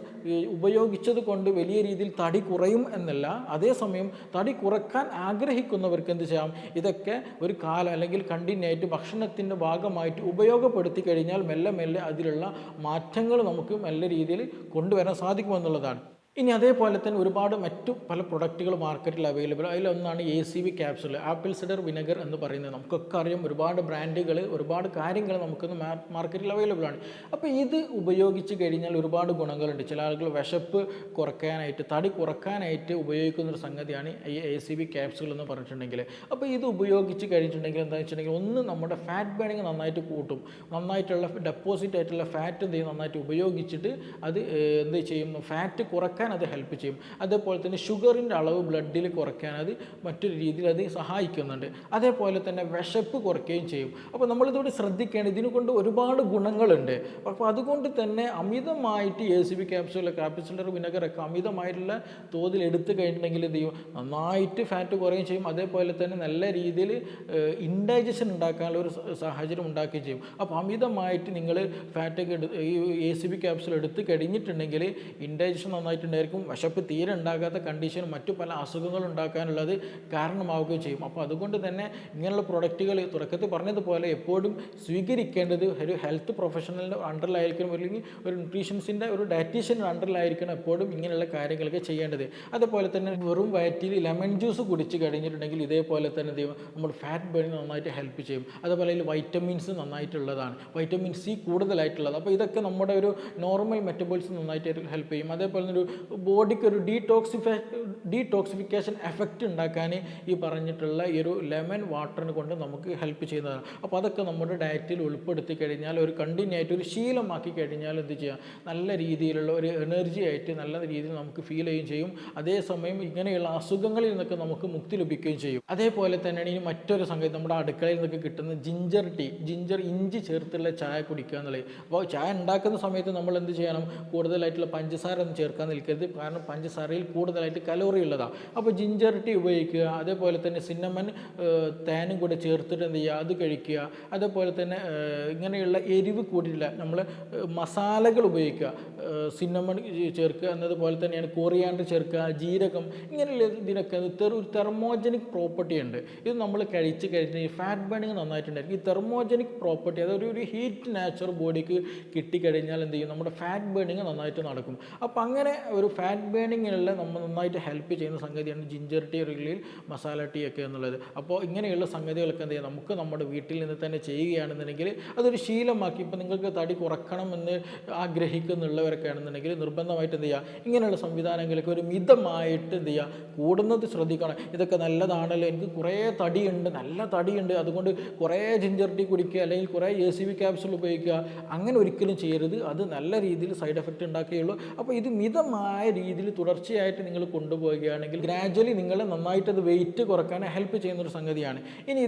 ഉപയോഗിച്ചത് കൊണ്ട് വലിയ രീതിയിൽ തടി കുറയും എന്നല്ല. അതേസമയം തടി കുറക്കാൻ ആഗ്രഹിക്കുന്നവർക്ക് എന്ത് ചെയ്യാം, ഇതൊക്കെ ഒരു കാലം അല്ലെങ്കിൽ കണ്ടിന്യൂ ആയിട്ട് ഭക്ഷണത്തിൻ്റെ ഭാഗമായിട്ട് ഉപയോഗപ്പെടുത്തി കഴിഞ്ഞാൽ മെല്ലെ മെല്ലെ അതിലുള്ള മാറ്റങ്ങൾ നമുക്ക് നല്ല രീതിയിൽ കൊണ്ടുവരാൻ സാധിക്കുമെന്നുള്ളതാണ്. ഇനി അതേപോലെ തന്നെ ഒരുപാട് മറ്റു പല പ്രൊഡക്റ്റുകൾ മാർക്കറ്റിൽ അവൈലബിൾ. അതിലൊന്നാണ് ACV capsule, apple cider vinegar എന്ന് പറയുന്നത്. നമുക്കൊക്കെ അറിയാം, ഒരുപാട് ബ്രാൻഡുകൾ, ഒരുപാട് കാര്യങ്ങൾ നമുക്കിന്ന് മാർക്കറ്റിൽ അവൈലബിൾ ആണ്. അപ്പോൾ ഇത് ഉപയോഗിച്ച് കഴിഞ്ഞാൽ ഒരുപാട് ഗുണങ്ങളുണ്ട്. ചില ആളുകൾ വിശപ്പ് കുറയ്ക്കാനായിട്ട്, തടി കുറയ്ക്കാനായിട്ട് ഉപയോഗിക്കുന്നൊരു സംഗതിയാണ് ഈ ACV ക്യാപ്സുൾ എന്ന് പറഞ്ഞിട്ടുണ്ടെങ്കിൽ. അപ്പോൾ ഇത് ഉപയോഗിച്ച് കഴിഞ്ഞിട്ടുണ്ടെങ്കിൽ എന്താണെന്ന് വെച്ചിട്ടുണ്ടെങ്കിൽ, ഒന്ന് നമ്മുടെ ഫാറ്റ് ബേണിങ് നന്നായിട്ട് കൂട്ടും. നന്നായിട്ടുള്ള ഡെപ്പോസിറ്റ് ആയിട്ടുള്ള ഫാറ്റ് എന്ത് ചെയ്യും, നന്നായിട്ട് ഉപയോഗിച്ചിട്ട് അത് എന്ത് ചെയ്യും, ഫാറ്റ് കുറയ്ക്കാൻ അത് ഹെൽപ്പ് ചെയ്യും. അതേപോലെ തന്നെ ഷുഗറിൻ്റെ അളവ് ബ്ലഡിൽ കുറയ്ക്കാൻ അത് മറ്റൊരു രീതിയിൽ അത് സഹായിക്കുന്നുണ്ട്. അതേപോലെ തന്നെ വിശപ്പ് കുറയ്ക്കുകയും ചെയ്യും. അപ്പോൾ നമ്മളിതോടെ ശ്രദ്ധിക്കേണ്ടത്, ഇതിനെ കൊണ്ട് ഒരുപാട് ഗുണങ്ങളുണ്ട്. അപ്പോൾ അതുകൊണ്ട് തന്നെ അമിതമായിട്ട് ACV ക്യാപ്സുൾ, ആപ്പിൾ സിഡർ വിനെഗറൊക്കെ അമിതമായിട്ടുള്ള തോതിൽ എടുത്തു കഴിഞ്ഞിട്ടുണ്ടെങ്കിൽ എന്ത് ചെയ്യും, നന്നായിട്ട് ഫാറ്റ് കുറയുകയും ചെയ്യും. അതേപോലെ തന്നെ നല്ല രീതിയിൽ ഇൻഡൈജഷൻ ഉണ്ടാക്കാനുള്ള ഒരു സാഹചര്യം ഉണ്ടാക്കുകയും ചെയ്യും. അപ്പോൾ അമിതമായിട്ട് നിങ്ങൾ ഫാറ്റൊക്കെ ഈ ACV ക്യാപ്സുൾ എടുത്ത് കഴിഞ്ഞിട്ടുണ്ടെങ്കിൽ ഇൻഡൈജഷൻ നന്നായിട്ട് ായിരിക്കും, വിശപ്പ് തീരെ ഉണ്ടാകാത്ത കണ്ടീഷൻ മറ്റു പല അസുഖങ്ങൾ ഉണ്ടാക്കാനുള്ളത് കാരണമാവുകയും ചെയ്യും. അപ്പോൾ അതുകൊണ്ട് തന്നെ ഇങ്ങനെയുള്ള പ്രൊഡക്റ്റുകൾ തുടക്കത്തിൽ പറഞ്ഞതുപോലെ എപ്പോഴും സ്വീകരിക്കേണ്ടത് ഒരു ഹെൽത്ത് പ്രൊഫഷണലിൻ്റെ അണ്ടറിലായിരിക്കണം, അല്ലെങ്കിൽ ഒരു ന്യൂട്രീഷൻസിൻ്റെ ഒരു ഡയറ്റീഷ്യൻ്റെ അണ്ടറിലായിരിക്കണം എപ്പോഴും ഇങ്ങനെയുള്ള കാര്യങ്ങളൊക്കെ ചെയ്യേണ്ടത്. അതേപോലെ തന്നെ വെറും വയറ്റിൽ ലെമൺ ജ്യൂസ് കുടിച്ച് കഴിഞ്ഞിട്ടുണ്ടെങ്കിൽ ഇതേപോലെ തന്നെ നമ്മൾ ഫാറ്റ് ബേണിങ് നന്നായിട്ട് ഹെൽപ്പ് ചെയ്യും. അതേപോലെ അതിൽ വൈറ്റമിൻസ് നന്നായിട്ടുള്ളതാണ്, വൈറ്റമിൻ C കൂടുതലായിട്ടുള്ളത്. അപ്പോൾ ഇതൊക്കെ നമ്മുടെ ഒരു നോർമൽ മെറ്റബോളിസം നന്നായിട്ട് ഹെൽപ്പ് ചെയ്യും. അതേപോലെ ഒരു ബോഡിക്ക് ഒരു ഡീടോക്സിഫിക്കേഷൻ എഫക്റ്റ് ഉണ്ടാക്കാൻ ഈ പറഞ്ഞിട്ടുള്ള ഈ ഒരു ലെമൺ വാട്ടറിന് കൊണ്ട് നമുക്ക് ഹെൽപ്പ് ചെയ്യുന്നതാണ്. അപ്പോൾ അതൊക്കെ നമ്മുടെ ഡയറ്റിൽ ഉൾപ്പെടുത്തി കഴിഞ്ഞാൽ, ഒരു കണ്ടിന്യൂ ആയിട്ട് ഒരു ശീലമാക്കി കഴിഞ്ഞാൽ എന്ത് ചെയ്യുക, നല്ല രീതിയിലുള്ള ഒരു എനർജി ആയിട്ട് നല്ല രീതിയിൽ നമുക്ക് ഫീൽ ചെയ്യുകയും ചെയ്യും. അതേസമയം ഇങ്ങനെയുള്ള അസുഖങ്ങളിൽ നിന്നൊക്കെ നമുക്ക് മുക്തി ലഭിക്കുകയും ചെയ്യും. അതേപോലെ തന്നെയാണ് ഇനി മറ്റൊരു സംഗതി, നമ്മുടെ അടുക്കളയിൽ നിന്നൊക്കെ കിട്ടുന്ന ജിഞ്ചർ ടീ, ഇഞ്ചി ചേർത്തുള്ള ചായ കുടിക്കുക എന്നുള്ളത്. അപ്പോൾ ചായ ഉണ്ടാക്കുന്ന സമയത്ത് നമ്മൾ എന്ത് ചെയ്യണം, കൂടുതലായിട്ടുള്ള പഞ്ചസാര ഒന്നും ചേർക്കാൻ നിൽക്കരുത്. കാരണം പഞ്ചസാരയിൽ കൂടുതലായിട്ട് കലോറി ഉള്ളതാണ്. അപ്പോൾ ജിഞ്ചർ ടീ ഉപയോഗിക്കുക. അതേപോലെ തന്നെ സിന്നമൺ തേനും കൂടെ ചേർത്തിട്ട് എന്ത് ചെയ്യുക, അത് കഴിക്കുക. അതേപോലെ തന്നെ ഇങ്ങനെയുള്ള എരിവ് കൂടിയില്ല നമ്മൾ മസാലകൾ ഉപയോഗിക്കുക, സിന്നമൺ ചേർക്കുക എന്നതുപോലെ തന്നെയാണ് കോറിയാണ്ടർ ചേർക്കുക, ജീരകം, ഇങ്ങനെയുള്ള ഇതിനൊക്കെ ഒരു തെർമോജനിക് പ്രോപ്പർട്ടി ഉണ്ട്. ഇത് നമ്മൾ കഴിച്ച് കഴിഞ്ഞാൽ ഫാറ്റ് ബേണിങ് നന്നായിട്ടുണ്ടായിരിക്കും. ഈ തെർമോജനിക് പ്രോപ്പർട്ടി, അതൊരു ഹീറ്റ് നാച്ചർ ബോഡിക്ക് കിട്ടിക്കഴിഞ്ഞാൽ എന്ത് ചെയ്യും, നമ്മുടെ ഫാറ്റ് ബേണിങ് നന്നായിട്ട് നടക്കും. അപ്പോൾ അങ്ങനെ ഒരു ഫാറ്റ് ബേണിങ്ങിനുള്ള നമ്മൾ നന്നായിട്ട് ഹെൽപ്പ് ചെയ്യുന്ന സംഗതിയാണ് ജിഞ്ചർ ടീ, അല്ലെങ്കിൽ മസാല ടീ ഒക്കെ എന്നുള്ളത്. അപ്പോൾ ഇങ്ങനെയുള്ള സംഗതികളൊക്കെ എന്ത് ചെയ്യുക, നമുക്ക് നമ്മുടെ വീട്ടിൽ നിന്ന് തന്നെ ചെയ്യുകയാണെന്നുണ്ടെങ്കിൽ അതൊരു ശീലമാക്കി. ഇപ്പോൾ നിങ്ങൾക്ക് തടി കുറക്കണമെന്ന് ആഗ്രഹിക്കുന്നുള്ളവരൊക്കെ ആണെന്നുണ്ടെങ്കിൽ നിർബന്ധമായിട്ട് എന്ത് ചെയ്യുക, ഇങ്ങനെയുള്ള സംവിധാനങ്ങളൊക്കെ ഒരു മിതമായിട്ട് എന്ത് ചെയ്യുക, കൂടുന്നത് ശ്രദ്ധിക്കണം. ഇതൊക്കെ നല്ലതാണല്ലോ, എനിക്ക് കുറേ തടിയുണ്ട്, നല്ല തടിയുണ്ട്, അതുകൊണ്ട് കുറേ ജിഞ്ചർ ടീ കുടിക്കുക അല്ലെങ്കിൽ കുറേ ACV ക്യാപ്സുൾ ഉപയോഗിക്കുക, അങ്ങനെ ഒരിക്കലും ചെയ്യരുത്. അത് നല്ല രീതിയിൽ സൈഡ് എഫക്റ്റ് ഉണ്ടാക്കുകയുള്ളൂ. അപ്പോൾ ഇത് മിതമായ തെറ്റായ രീതിയിൽ തുടർച്ചയായിട്ട് നിങ്ങൾ കൊണ്ടുപോവുകയാണെങ്കിൽ ഗ്രാജ്വലി നിങ്ങളെ നന്നായിട്ട് അത് വെയിറ്റ് കുറക്കാൻ ഹെൽപ്പ് ചെയ്യുന്നൊരു സംഗതിയാണ്. ഇനി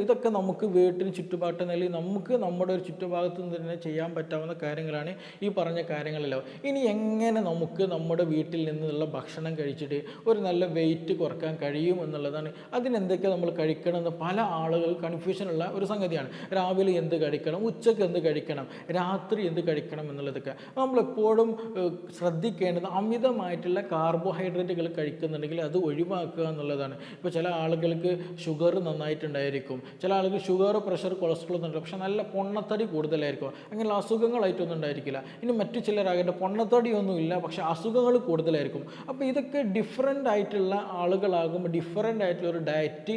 ഇതൊക്കെ നമുക്ക് വീട്ടിന് ചുറ്റുപാട്ട് അല്ലെങ്കിൽ നമുക്ക് നമ്മുടെ ഒരു ചുറ്റുഭാഗത്തു നിന്ന് തന്നെ ചെയ്യാൻ പറ്റാവുന്ന കാര്യങ്ങളാണ് ഈ പറഞ്ഞ കാര്യങ്ങളെല്ലാം. ഇനി എങ്ങനെ നമുക്ക് നമ്മുടെ വീട്ടിൽ നിന്നുള്ള ഭക്ഷണം കഴിച്ചിട്ട് ഒരു നല്ല വെയിറ്റ് കുറക്കാൻ കഴിയും എന്നുള്ളതാണ്. അതിനെന്തൊക്കെ നമ്മൾ കഴിക്കണം എന്ന് പല ആളുകൾ കൺഫ്യൂഷനുള്ള ഒരു സംഗതിയാണ്. രാവിലെ എന്ത് കഴിക്കണം, ഉച്ചയ്ക്ക് എന്ത് കഴിക്കണം, രാത്രി എന്ത് കഴിക്കണം എന്നുള്ളതൊക്കെ നമ്മളെപ്പോഴും ശ്രദ്ധിക്കേണ്ടത് അമിതമായിട്ടുള്ള കാർബോഹൈഡ്രേറ്റുകൾ കഴിക്കുന്നുണ്ടെങ്കിൽ അത് ഒഴിവാക്കുക എന്നുള്ളതാണ്. ഇപ്പോൾ ചില ആളുകൾക്ക് ഷുഗർ നന്നായിട്ടുണ്ടായിരിക്കും, ചില ആളുകൾ ഷുഗർ, പ്രഷർ, കൊളസ്ട്രോൾ എന്നുണ്ട്, പക്ഷേ നല്ല പൊണ്ണത്തടി കൂടുതലായിരിക്കും, അങ്ങനെയുള്ള അസുഖങ്ങളായിട്ടൊന്നും ഉണ്ടായിരിക്കില്ല. ഇനി മറ്റു ചിലരാകട്ടെ പൊണ്ണത്തടിയൊന്നുമില്ല പക്ഷേ അസുഖങ്ങൾ കൂടുതലായിരിക്കും. അപ്പോൾ ഇതൊക്കെ ഡിഫറെൻ്റ് ആയിട്ടുള്ള ആളുകളാകുമ്പോൾ ഡിഫറെൻ്റ് ആയിട്ടുള്ള ഒരു ഡയറ്റ്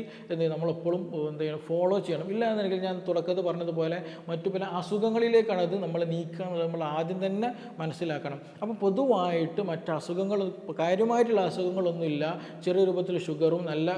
നമ്മളെപ്പോഴും എന്ത് ചെയ്യണം, ഫോളോ ചെയ്യണം. ഇല്ല എന്നുണ്ടെങ്കിൽ ഞാൻ തുടക്കത്തിൽ പറഞ്ഞതുപോലെ മറ്റു പല അസുഖങ്ങളിലേക്കാണ് അത് നമ്മൾ നീക്കുക എന്നുള്ളത് നമ്മൾ ആദ്യം തന്നെ മനസ്സിലാക്കണം. അപ്പോൾ പൊതുവായിട്ട് മറ്റ് അസുഖങ്ങൾ, കാര്യമായിട്ടുള്ള അസുഖങ്ങളൊന്നുമില്ല, ചെറിയ രൂപത്തിൽ ഷുഗറും നല്ല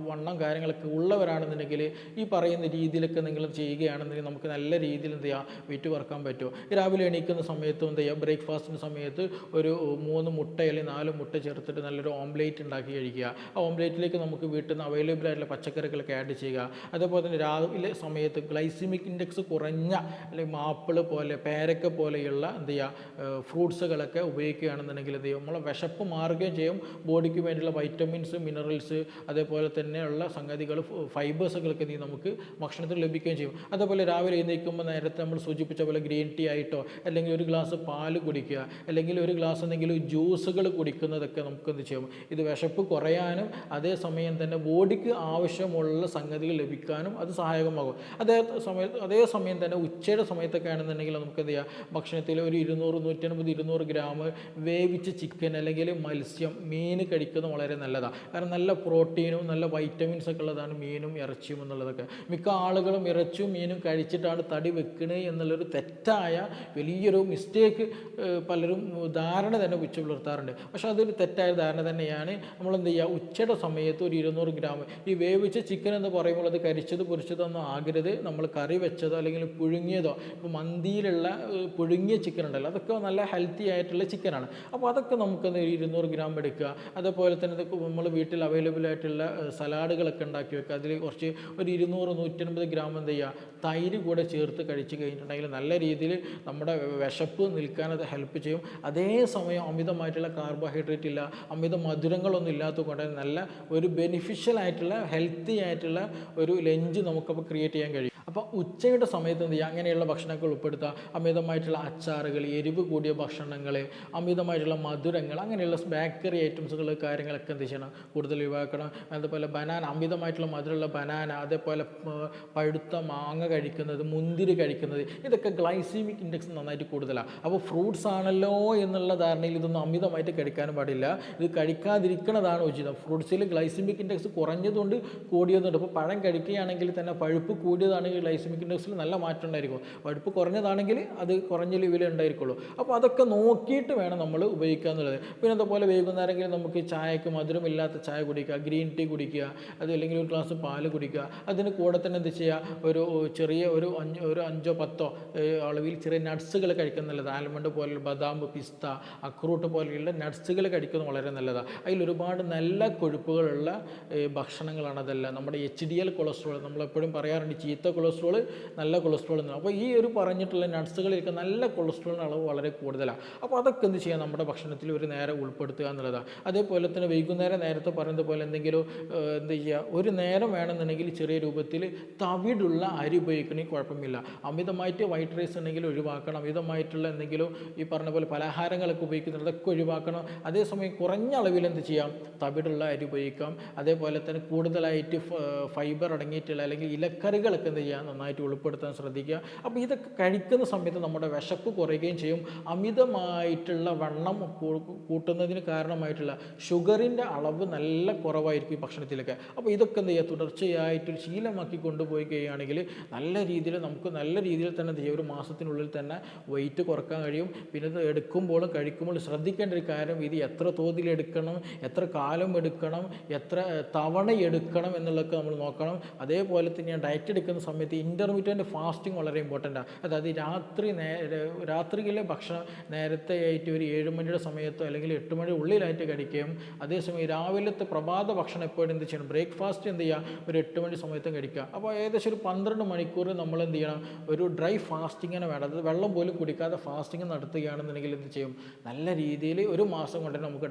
വണ്ണം കാര്യങ്ങളൊക്കെ ഉള്ളവരാണെന്നുണ്ടെങ്കിൽ ഈ പറയുന്ന രീതിയിലൊക്കെ നിങ്ങൾ ചെയ്യുകയാണെന്നുണ്ടെങ്കിൽ നമുക്ക് നല്ല രീതിയിൽ എന്ത് ചെയ്യുക, വെയിറ്റ് കുറക്കാൻ പറ്റുമോ. രാവിലെ എണീക്കുന്ന സമയത്തും എന്ത് ചെയ്യുക, ബ്രേക്ക്ഫാസ്റ്റിൻ്റെ സമയത്ത് ഒരു 3 മുട്ട അല്ലെങ്കിൽ 4 മുട്ട ചേർത്തിട്ട് നല്ലൊരു ഓംലേറ്റ് ഉണ്ടാക്കി കഴിക്കുക. ആ ഓംലേറ്റിലേക്ക് നമുക്ക് വീട്ടിൽ നിന്ന് അവൈലബിൾ ആയിട്ടുള്ള പച്ചക്കറികളൊക്കെ ആഡ് ചെയ്യുക. അതേപോലെ തന്നെ രാവിലെ സമയത്ത് ഗ്ലൈസിമിക് ഇൻഡെക്സ് കുറഞ്ഞ അല്ലെങ്കിൽ ആപ്പിള് പോലെ, പേരക്ക പോലെയുള്ള എന്ത് ചെയ്യുക, ഫ്രൂട്ട്സുകളൊക്കെ ഉപയോഗിക്കുകയാണെന്നുണ്ടെങ്കിൽ എന്ത് ചെയ്യും, നമ്മളെ വിശപ്പ് മാറുകയും ചെയ്യും, ബോഡിക്ക് വേണ്ടിയുള്ള വൈറ്റമിൻസ്, മിനറൽസ്, അതേപോലെ തന്നെയുള്ള സംഗതികൾ, ഫൈബേഴ്സുകളൊക്കെ നമുക്ക് ഭക്ഷണത്തിൽ ലഭിക്കുകയും ചെയ്യും. അതേപോലെ രാവിലെ എഴുന്നേൽക്കുമ്പോൾ നേരത്തെ നമ്മൾ സൂചിപ്പിച്ച പോലെ ഗ്രീൻ ടീ ആയിട്ടോ അല്ലെങ്കിൽ ഒരു ഗ്ലാസ് പാല് കുടിക്കുക അല്ലെങ്കിൽ ഒരു ഗ്ലാസ് എന്തെങ്കിലും ജ്യൂസുകൾ കുടിക്കുന്നതൊക്കെ നമുക്ക് എന്ത് ചെയ്യും, ഇത് വിശപ്പ് കുറയാനും അതേസമയം തന്നെ ബോഡിക്ക് ആവശ്യമുള്ള സംഗതികൾ ലഭിക്കാനും അത് സഹായകമാകും. അതേസമയം തന്നെ ഉച്ചയുടെ സമയത്തൊക്കെ ആണെന്നുണ്ടെങ്കിൽ നമുക്ക് എന്ത് ചെയ്യാം, ഭക്ഷണത്തിൽ ഒരു 200-250 ഗ്രാം വേവിച്ച ചിക്കൻ അല്ലെങ്കിൽ മത്സ്യം, മീൻ കഴിക്കുന്നത് വളരെ നല്ലതാണ്. കാരണം നല്ല പ്രോട്ടീനും നല്ല വൈറ്റമിൻസ് ഒക്കെ ഉള്ളതാണ് മീനും ഇറച്ചിയും എന്നുള്ളതൊക്കെ. മിക്ക ആളുകളും ഇറച്ചിയും മീനും കഴിച്ചിട്ടാണ് തടി വെക്കണേ എന്നുള്ളൊരു തെറ്റായ വലിയൊരു മിസ്റ്റേക്ക് പലരും ധാരണ തന്നെ വെച്ച് പുലർത്താറുണ്ട്. പക്ഷെ അതൊരു തെറ്റായ ധാരണ തന്നെയാണ്. നമ്മളെന്ത് ചെയ്യുക, ഉച്ചയുടെ സമയത്ത് ഒരു 200 ഗ്രാം ഈ വേവിച്ച ചിക്കൻ എന്ന് പറയുമ്പോൾ അത് കരിച്ചത് പൊരിച്ചതൊന്നും ആകരുത്, നമ്മൾ കറി വെച്ചതോ അല്ലെങ്കിൽ പുഴുങ്ങിയതോ. ഇപ്പോൾ മന്തിയിലുള്ള പുഴുങ്ങിയ ചിക്കൻ ഉണ്ടല്ലോ, അതൊക്കെ നല്ല ഹെൽത്തി ആയിട്ടുള്ള ചിക്കനാണ്. അപ്പോൾ അതൊക്കെ നമുക്കൊന്ന് 200 ഗ്രാം എടുക്കുക. അതേപോലെ തന്നെ നമ്മൾ വീട്ടിൽ അവൈലബിൾ ആയിട്ടുള്ള സലാഡുകളൊക്കെ ഉണ്ടാക്കി വെക്കുക. അതിൽ കുറച്ച് ഒരു 200-150 ഗ്രാം എന്ത് ചെയ്യുക, തൈര് കൂടെ ചേർത്ത് കഴിച്ച് കഴിഞ്ഞിട്ടുണ്ടെങ്കിൽ നല്ല രീതിയിൽ നമ്മുടെ വിശപ്പ് നിൽക്കാൻ അത് ഹെൽപ്പ് ചെയ്യും. അതേസമയം അമിതമായിട്ടുള്ള കാർബോഹൈഡ്രേറ്റ് ഇല്ല, അമിത മധുരങ്ങളൊന്നും ഇല്ലാത്തത് കൊണ്ട് നല്ല ഒരു ബെനിഫിഷ്യൽ ആയിട്ടുള്ള ഹെൽത്തി ആയിട്ടുള്ള ഒരു ലഞ്ച് നമുക്കപ്പോൾ ക്രിയേറ്റ് ചെയ്യാൻ കഴിയും. അപ്പോൾ ഉച്ചയുടെ സമയത്ത് എന്ത് ചെയ്യുക, അങ്ങനെയുള്ള ഭക്ഷണങ്ങൾ ഉൾപ്പെടുത്തുക. അമിതമായിട്ടുള്ള അച്ചാറുകൾ, എരിവ് കൂടിയ ഭക്ഷണങ്ങൾ, അമിതമായിട്ടുള്ള മധുരങ്ങൾ, അങ്ങനെയുള്ള ബേക്കറി ഐറ്റംസുകൾ കാര്യങ്ങളൊക്കെ എന്ത് ചെയ്യണം, കൂടുതൽ ഒഴിവാക്കണം. അതുപോലെ ബനാന, അമിതമായിട്ടുള്ള മധുരമുള്ള ബനാന, അതേപോലെ പഴുത്ത മാങ്ങ കഴിക്കുന്നത്, മുന്തിരി കഴിക്കുന്നത്, ഇതൊക്കെ ഗ്ലൈസീമിക് ഇൻഡെക്സ് നന്നായിട്ട് കൂടുതലാണ്. അപ്പോൾ ഫ്രൂട്ട്സ് ആണല്ലോ എന്നുള്ള ധാരണയിൽ ഇതൊന്നും അമിതമായിട്ട് കഴിക്കാനും പാടില്ല. ഇത് കഴിക്കാതിരിക്കുന്നതാണ് ഉചിതം. ഫ്രൂട്ട്സിൽ ഗ്ലൈസീമിക് ഇൻഡെക്സ് കുറഞ്ഞതുകൊണ്ട് കൂടിയതുണ്ട്. ഇപ്പോൾ പഴം കഴിക്കുകയാണെങ്കിൽ തന്നെ പഴുപ്പ് കൂടിയതാണെങ്കിൽ ഗ്ലൈസമിക് ഇൻഡെക്സിൽ നല്ല മാറ്റം ഉണ്ടായിരിക്കും, പഴുപ്പ് കുറഞ്ഞതാണെങ്കിൽ അത് കുറഞ്ഞ ലെവലേ ഉണ്ടായിരിക്കുള്ളൂ. അപ്പോൾ അതൊക്കെ നോക്കിയിട്ട് വേണം നമ്മൾ ഉപയോഗിക്കുക എന്നുള്ളത്. പിന്നെ അതുപോലെ വൈകുന്നേരമെങ്കിലും നമുക്ക് ചായക്ക് മധുരമില്ലാത്ത ചായ കുടിക്കുക, ഗ്രീൻ ടീ കുടിക്കുക, അതല്ലെങ്കിൽ ഒരു ഗ്ലാസ് പാല് കുടിക്കുക. അതിന് കൂടെ തന്നെ എന്ത് ചെയ്യുക, ഒരു ചെറിയ ഒരു 5-10 അളവിൽ ചെറിയ നട്ട്സുകൾ കഴിക്കുന്നത് നല്ലതാണ്. ആൽമണ്ട് പോലെയുള്ള ബദാം, പിസ്ത, അക്രൂട്ട് പോലെയുള്ള നട്ട്സുകൾ കഴിക്കുന്നത് വളരെ നല്ലതാണ്. അതിലൊരുപാട് നല്ല കൊഴുപ്പുകളുള്ള ഭക്ഷണങ്ങളാണ് അതെല്ലാം. നമ്മുടെ HDL കൊളസ്ട്രോൾ, നമ്മളെപ്പോഴും പറയാറുണ്ട് ചീത്ത കൊളസ്ട്രോൾ, നല്ല കൊളസ്ട്രോൾ എന്നാണ്. അപ്പോൾ ഈ ഒരു പറഞ്ഞിട്ടുള്ള നട്ട്സുകളിലൊക്കെ നല്ല കൊളസ്ട്രോളിൻ്റെ അളവ് വളരെ കൂടുതലാണ്. അപ്പോൾ അതൊക്കെ എന്ത് ചെയ്യുക, നമ്മുടെ ഭക്ഷണത്തിൽ ഒരു നേരം ഉൾപ്പെടുത്തുക എന്നുള്ളതാണ്. അതേപോലെ തന്നെ വൈകുന്നേരം നേരത്തെ പറയുന്നത് പോലെ എന്തെങ്കിലും എന്ത് ചെയ്യുക, ഒരു നേരം വേണമെന്നുണ്ടെങ്കിൽ ചെറിയ രൂപത്തിൽ തവിടുള്ള അരി ഉപയോഗിക്കണമെങ്കിൽ കുഴപ്പമില്ല. അമിതമായിട്ട് വൈറ്റ് റൈസ് ഉണ്ടെങ്കിൽ ഒഴിവാക്കണം. അമിതമായിട്ടുള്ള എന്തെങ്കിലും ഈ പറഞ്ഞ പോലെ പലഹാരങ്ങളൊക്കെ ഉപയോഗിക്കുന്നത് അതൊക്കെ ഒഴിവാക്കണം. അതേസമയം കുറഞ്ഞ അളവിൽ എന്ത് ചെയ്യാം, തവിടുള്ള അരി ഉപയോഗിക്കാം. അതേപോലെ തന്നെ കൂടുതലായിട്ട് ഫൈബർ അടങ്ങിയിട്ടുള്ള അല്ലെങ്കിൽ ഇലക്കറികളൊക്കെ എന്ത് ചെയ്യുക, നന്നായിട്ട് ഉൾപ്പെടുത്താൻ ശ്രദ്ധിക്കുക. അപ്പോൾ ഇതൊക്കെ കഴിക്കുന്ന സമയത്ത് നമ്മുടെ വിശപ്പ് കുറയുകയും ചെയ്യും. അമിതമായിട്ടുള്ള വണ്ണം കൂട്ടുന്നതിന് കാരണമായിട്ടുള്ള ഷുഗറിൻ്റെ അളവ് നല്ല കുറവായിരിക്കും ഈ ഭക്ഷണത്തിലൊക്കെ. അപ്പോൾ ഇതൊക്കെ എന്ത് ചെയ്യുക, തുടർച്ചയായിട്ട് ശീലമാക്കി കൊണ്ടുപോയി കഴിയുകയാണെങ്കിൽ നല്ല രീതിയിൽ നമുക്ക് നല്ല രീതിയിൽ തന്നെ എന്ത് ചെയ്യുക, ഒരു മാസത്തിനുള്ളിൽ തന്നെ വെയിറ്റ് കുറക്കാൻ കഴിയും. പിന്നെ ഇത് എടുക്കുമ്പോഴും കഴിക്കുമ്പോഴും ശ്രദ്ധിക്കേണ്ട ഒരു കാര്യം, ഇത് എത്ര തോതിൽ എടുക്കണം, എത്ര കാലം എടുക്കണം, എത്ര തവണ എടുക്കണം എന്നുള്ളതൊക്കെ നമ്മൾ നോക്കണം. അതേപോലെ തന്നെ ഡയറ്റ് എടുക്കുന്ന സമയത്ത് ഇൻ്റർമീഡിയറ്റ് ഫാസ്റ്റിംഗ് വളരെ ഇമ്പോർട്ടൻ്റാണ്. അതായത് രാത്രിയിലെ ഭക്ഷണം നേരത്തെ ആയിട്ട് ഒരു 7 മണിയുടെ സമയത്തോ അല്ലെങ്കിൽ 8 മണി ഉള്ളിലായിട്ട് കഴിക്കുകയും അതേസമയം രാവിലത്തെ പ്രഭാത ഭക്ഷണം എപ്പോഴും എന്ത് ചെയ്യണം, ബ്രേക്ക്ഫാസ്റ്റ് എന്ത് ചെയ്യുക, ഒരു 8 മണി സമയത്തും കഴിക്കുക. അപ്പോൾ ഏകദേശം ഒരു 12 മണിക്കൂർ നമ്മൾ എന്ത് ചെയ്യണം, ഒരു ഡ്രൈ ഫാസ്റ്റിങ്ങിനെ വേണം. അതായത് വെള്ളം പോലും കുടിക്കാതെ ഫാസ്റ്റിംഗ് നടത്തുകയാണെന്നുണ്ടെങ്കിൽ എന്ത് ചെയ്യും, നല്ല രീതിയിൽ ഒരു മാസം കൊണ്ട് നമുക്ക്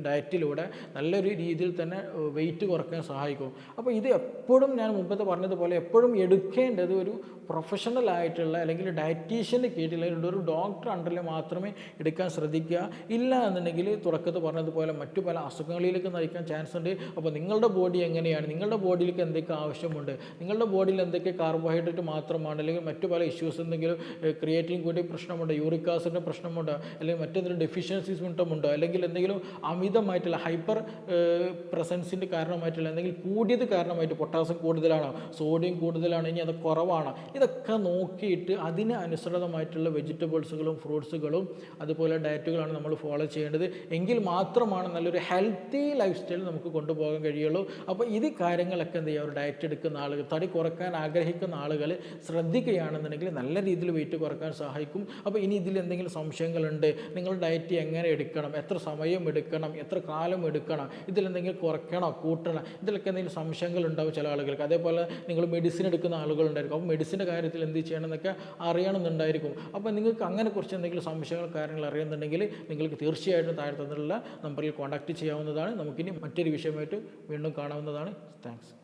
ഡയറ്റിലൂടെ നല്ലൊരു രീതിയിൽ തന്നെ വെയിറ്റ് കുറയ്ക്കാൻ സഹായിക്കും. അപ്പോൾ ഇത് എപ്പോഴും ഞാൻ മുമ്പത്തെ പറഞ്ഞതുപോലെ എപ്പോഴും എടുക്കേണ്ടത് ഒരു പ്രൊഫഷണൽ ആയിട്ടുള്ള അല്ലെങ്കിൽ ഡയറ്റീഷ്യൻ്റെ കീഴിലുള്ള ഒരു ഡോക്ടർ അണ്ടറിൽ മാത്രമേ എടുക്കാൻ ശ്രദ്ധിക്കുക. ഇല്ല എന്നുണ്ടെങ്കിൽ തുടക്കത്തിൽ പറഞ്ഞതുപോലെ മറ്റു പല അസുഖങ്ങളിലേക്ക് നയിക്കാൻ ചാൻസ് ഉണ്ട്. അപ്പോൾ നിങ്ങളുടെ ബോഡി എങ്ങനെയാണ്, നിങ്ങളുടെ ബോഡിയിലേക്ക് എന്തൊക്കെ ആവശ്യമുണ്ട്, നിങ്ങളുടെ ബോഡിയിൽ എന്തൊക്കെ കാർബോഹൈഡ്രേറ്റ് മാത്രമാണ്, അല്ലെങ്കിൽ മറ്റു പല ഇഷ്യൂസ് എന്തെങ്കിലും ക്രിയേറ്റിൻ കൂടി പ്രശ്നമുണ്ട്, യൂറിക് ആസിഡിൻ്റെ പ്രശ്നമുണ്ട്, അല്ലെങ്കിൽ മറ്റെന്തെങ്കിലും ഡെഫിഷ്യൻസി സിംറ്റമുണ്ടോ, അല്ലെങ്കിൽ എന്തെങ്കിലും അമിതമായിട്ടുള്ള ഹൈപ്പർ പ്രസൻസിൻ്റെ കാരണമായിട്ടുള്ള എന്തെങ്കിലും കൂടിയത് കാരണമായിട്ട് പൊട്ടാസ്യം കൂടുതലാണോ, സോഡിയം കൂടുതലാണോ, ഇനി അത് കുറവാണോ, ഇതൊക്കെ നോക്കിയിട്ട് അതിന് അനുസൃതമായിട്ടുള്ള വെജിറ്റബിൾസുകളും ഫ്രൂട്ട്സുകളും അതുപോലെ ഡയറ്റുകളാണ് നമ്മൾ ഫോളോ ചെയ്യേണ്ടത്. എങ്കിൽ മാത്രമാണ് നല്ലൊരു ഹെൽത്തി ലൈഫ് സ്റ്റൈൽ നമുക്ക് കൊണ്ടുപോകാൻ കഴിയുള്ളൂ. അപ്പോൾ ഇത് കാര്യങ്ങളൊക്കെ എന്ത് ചെയ്യുക, ഒരു ഡയറ്റ് എടുക്കുന്ന ആളുകൾ, തടി കുറക്കാൻ ആഗ്രഹിക്കുന്ന ആളുകൾ ശ്രദ്ധിക്കുകയാണെന്നുണ്ടെങ്കിൽ നല്ല രീതിയിൽ വെയിറ്റ് കുറക്കാൻ സഹായിക്കും. അപ്പോൾ ഇനി ഇതിൽ എന്തെങ്കിലും സംശയങ്ങളുണ്ട്, നിങ്ങൾ ഡയറ്റ് എങ്ങനെ എടുക്കണം, എത്ര സമയം എടുക്കണം, എത്ര കാലം എടുക്കണം, ഇതിലെന്തെങ്കിലും കുറയ്ക്കണോ കൂട്ടണം, ഇതിലൊക്കെ എന്തെങ്കിലും സംശയങ്ങളുണ്ടാവും ചില ആളുകൾക്ക്. അതേപോലെ നിങ്ങൾ മെഡിസിൻ എടുക്കുന്ന ആളുകളുണ്ടായിരിക്കും. അപ്പോൾ മെഡിസിൻ്റെ കാര്യത്തിൽ എന്ത് ചെയ്യണം എന്നൊക്കെ അറിയണമെന്നുണ്ടായിരിക്കും. അപ്പോൾ നിങ്ങൾക്ക് അങ്ങനെ കുറച്ച് എന്തെങ്കിലും സംശയങ്ങൾ കാര്യങ്ങൾ അറിയുന്നുണ്ടെങ്കിൽ നിങ്ങൾക്ക് തീർച്ചയായിട്ടും താഴെ തന്നിട്ടുള്ള നമ്പറിൽ കോൺടാക്റ്റ് ചെയ്യാവുന്നതാണ്. നമുക്കിനി മറ്റൊരു വിഷയമായിട്ട് വീണ്ടും കാണാവുന്നതാണ്. താങ്ക്സ്.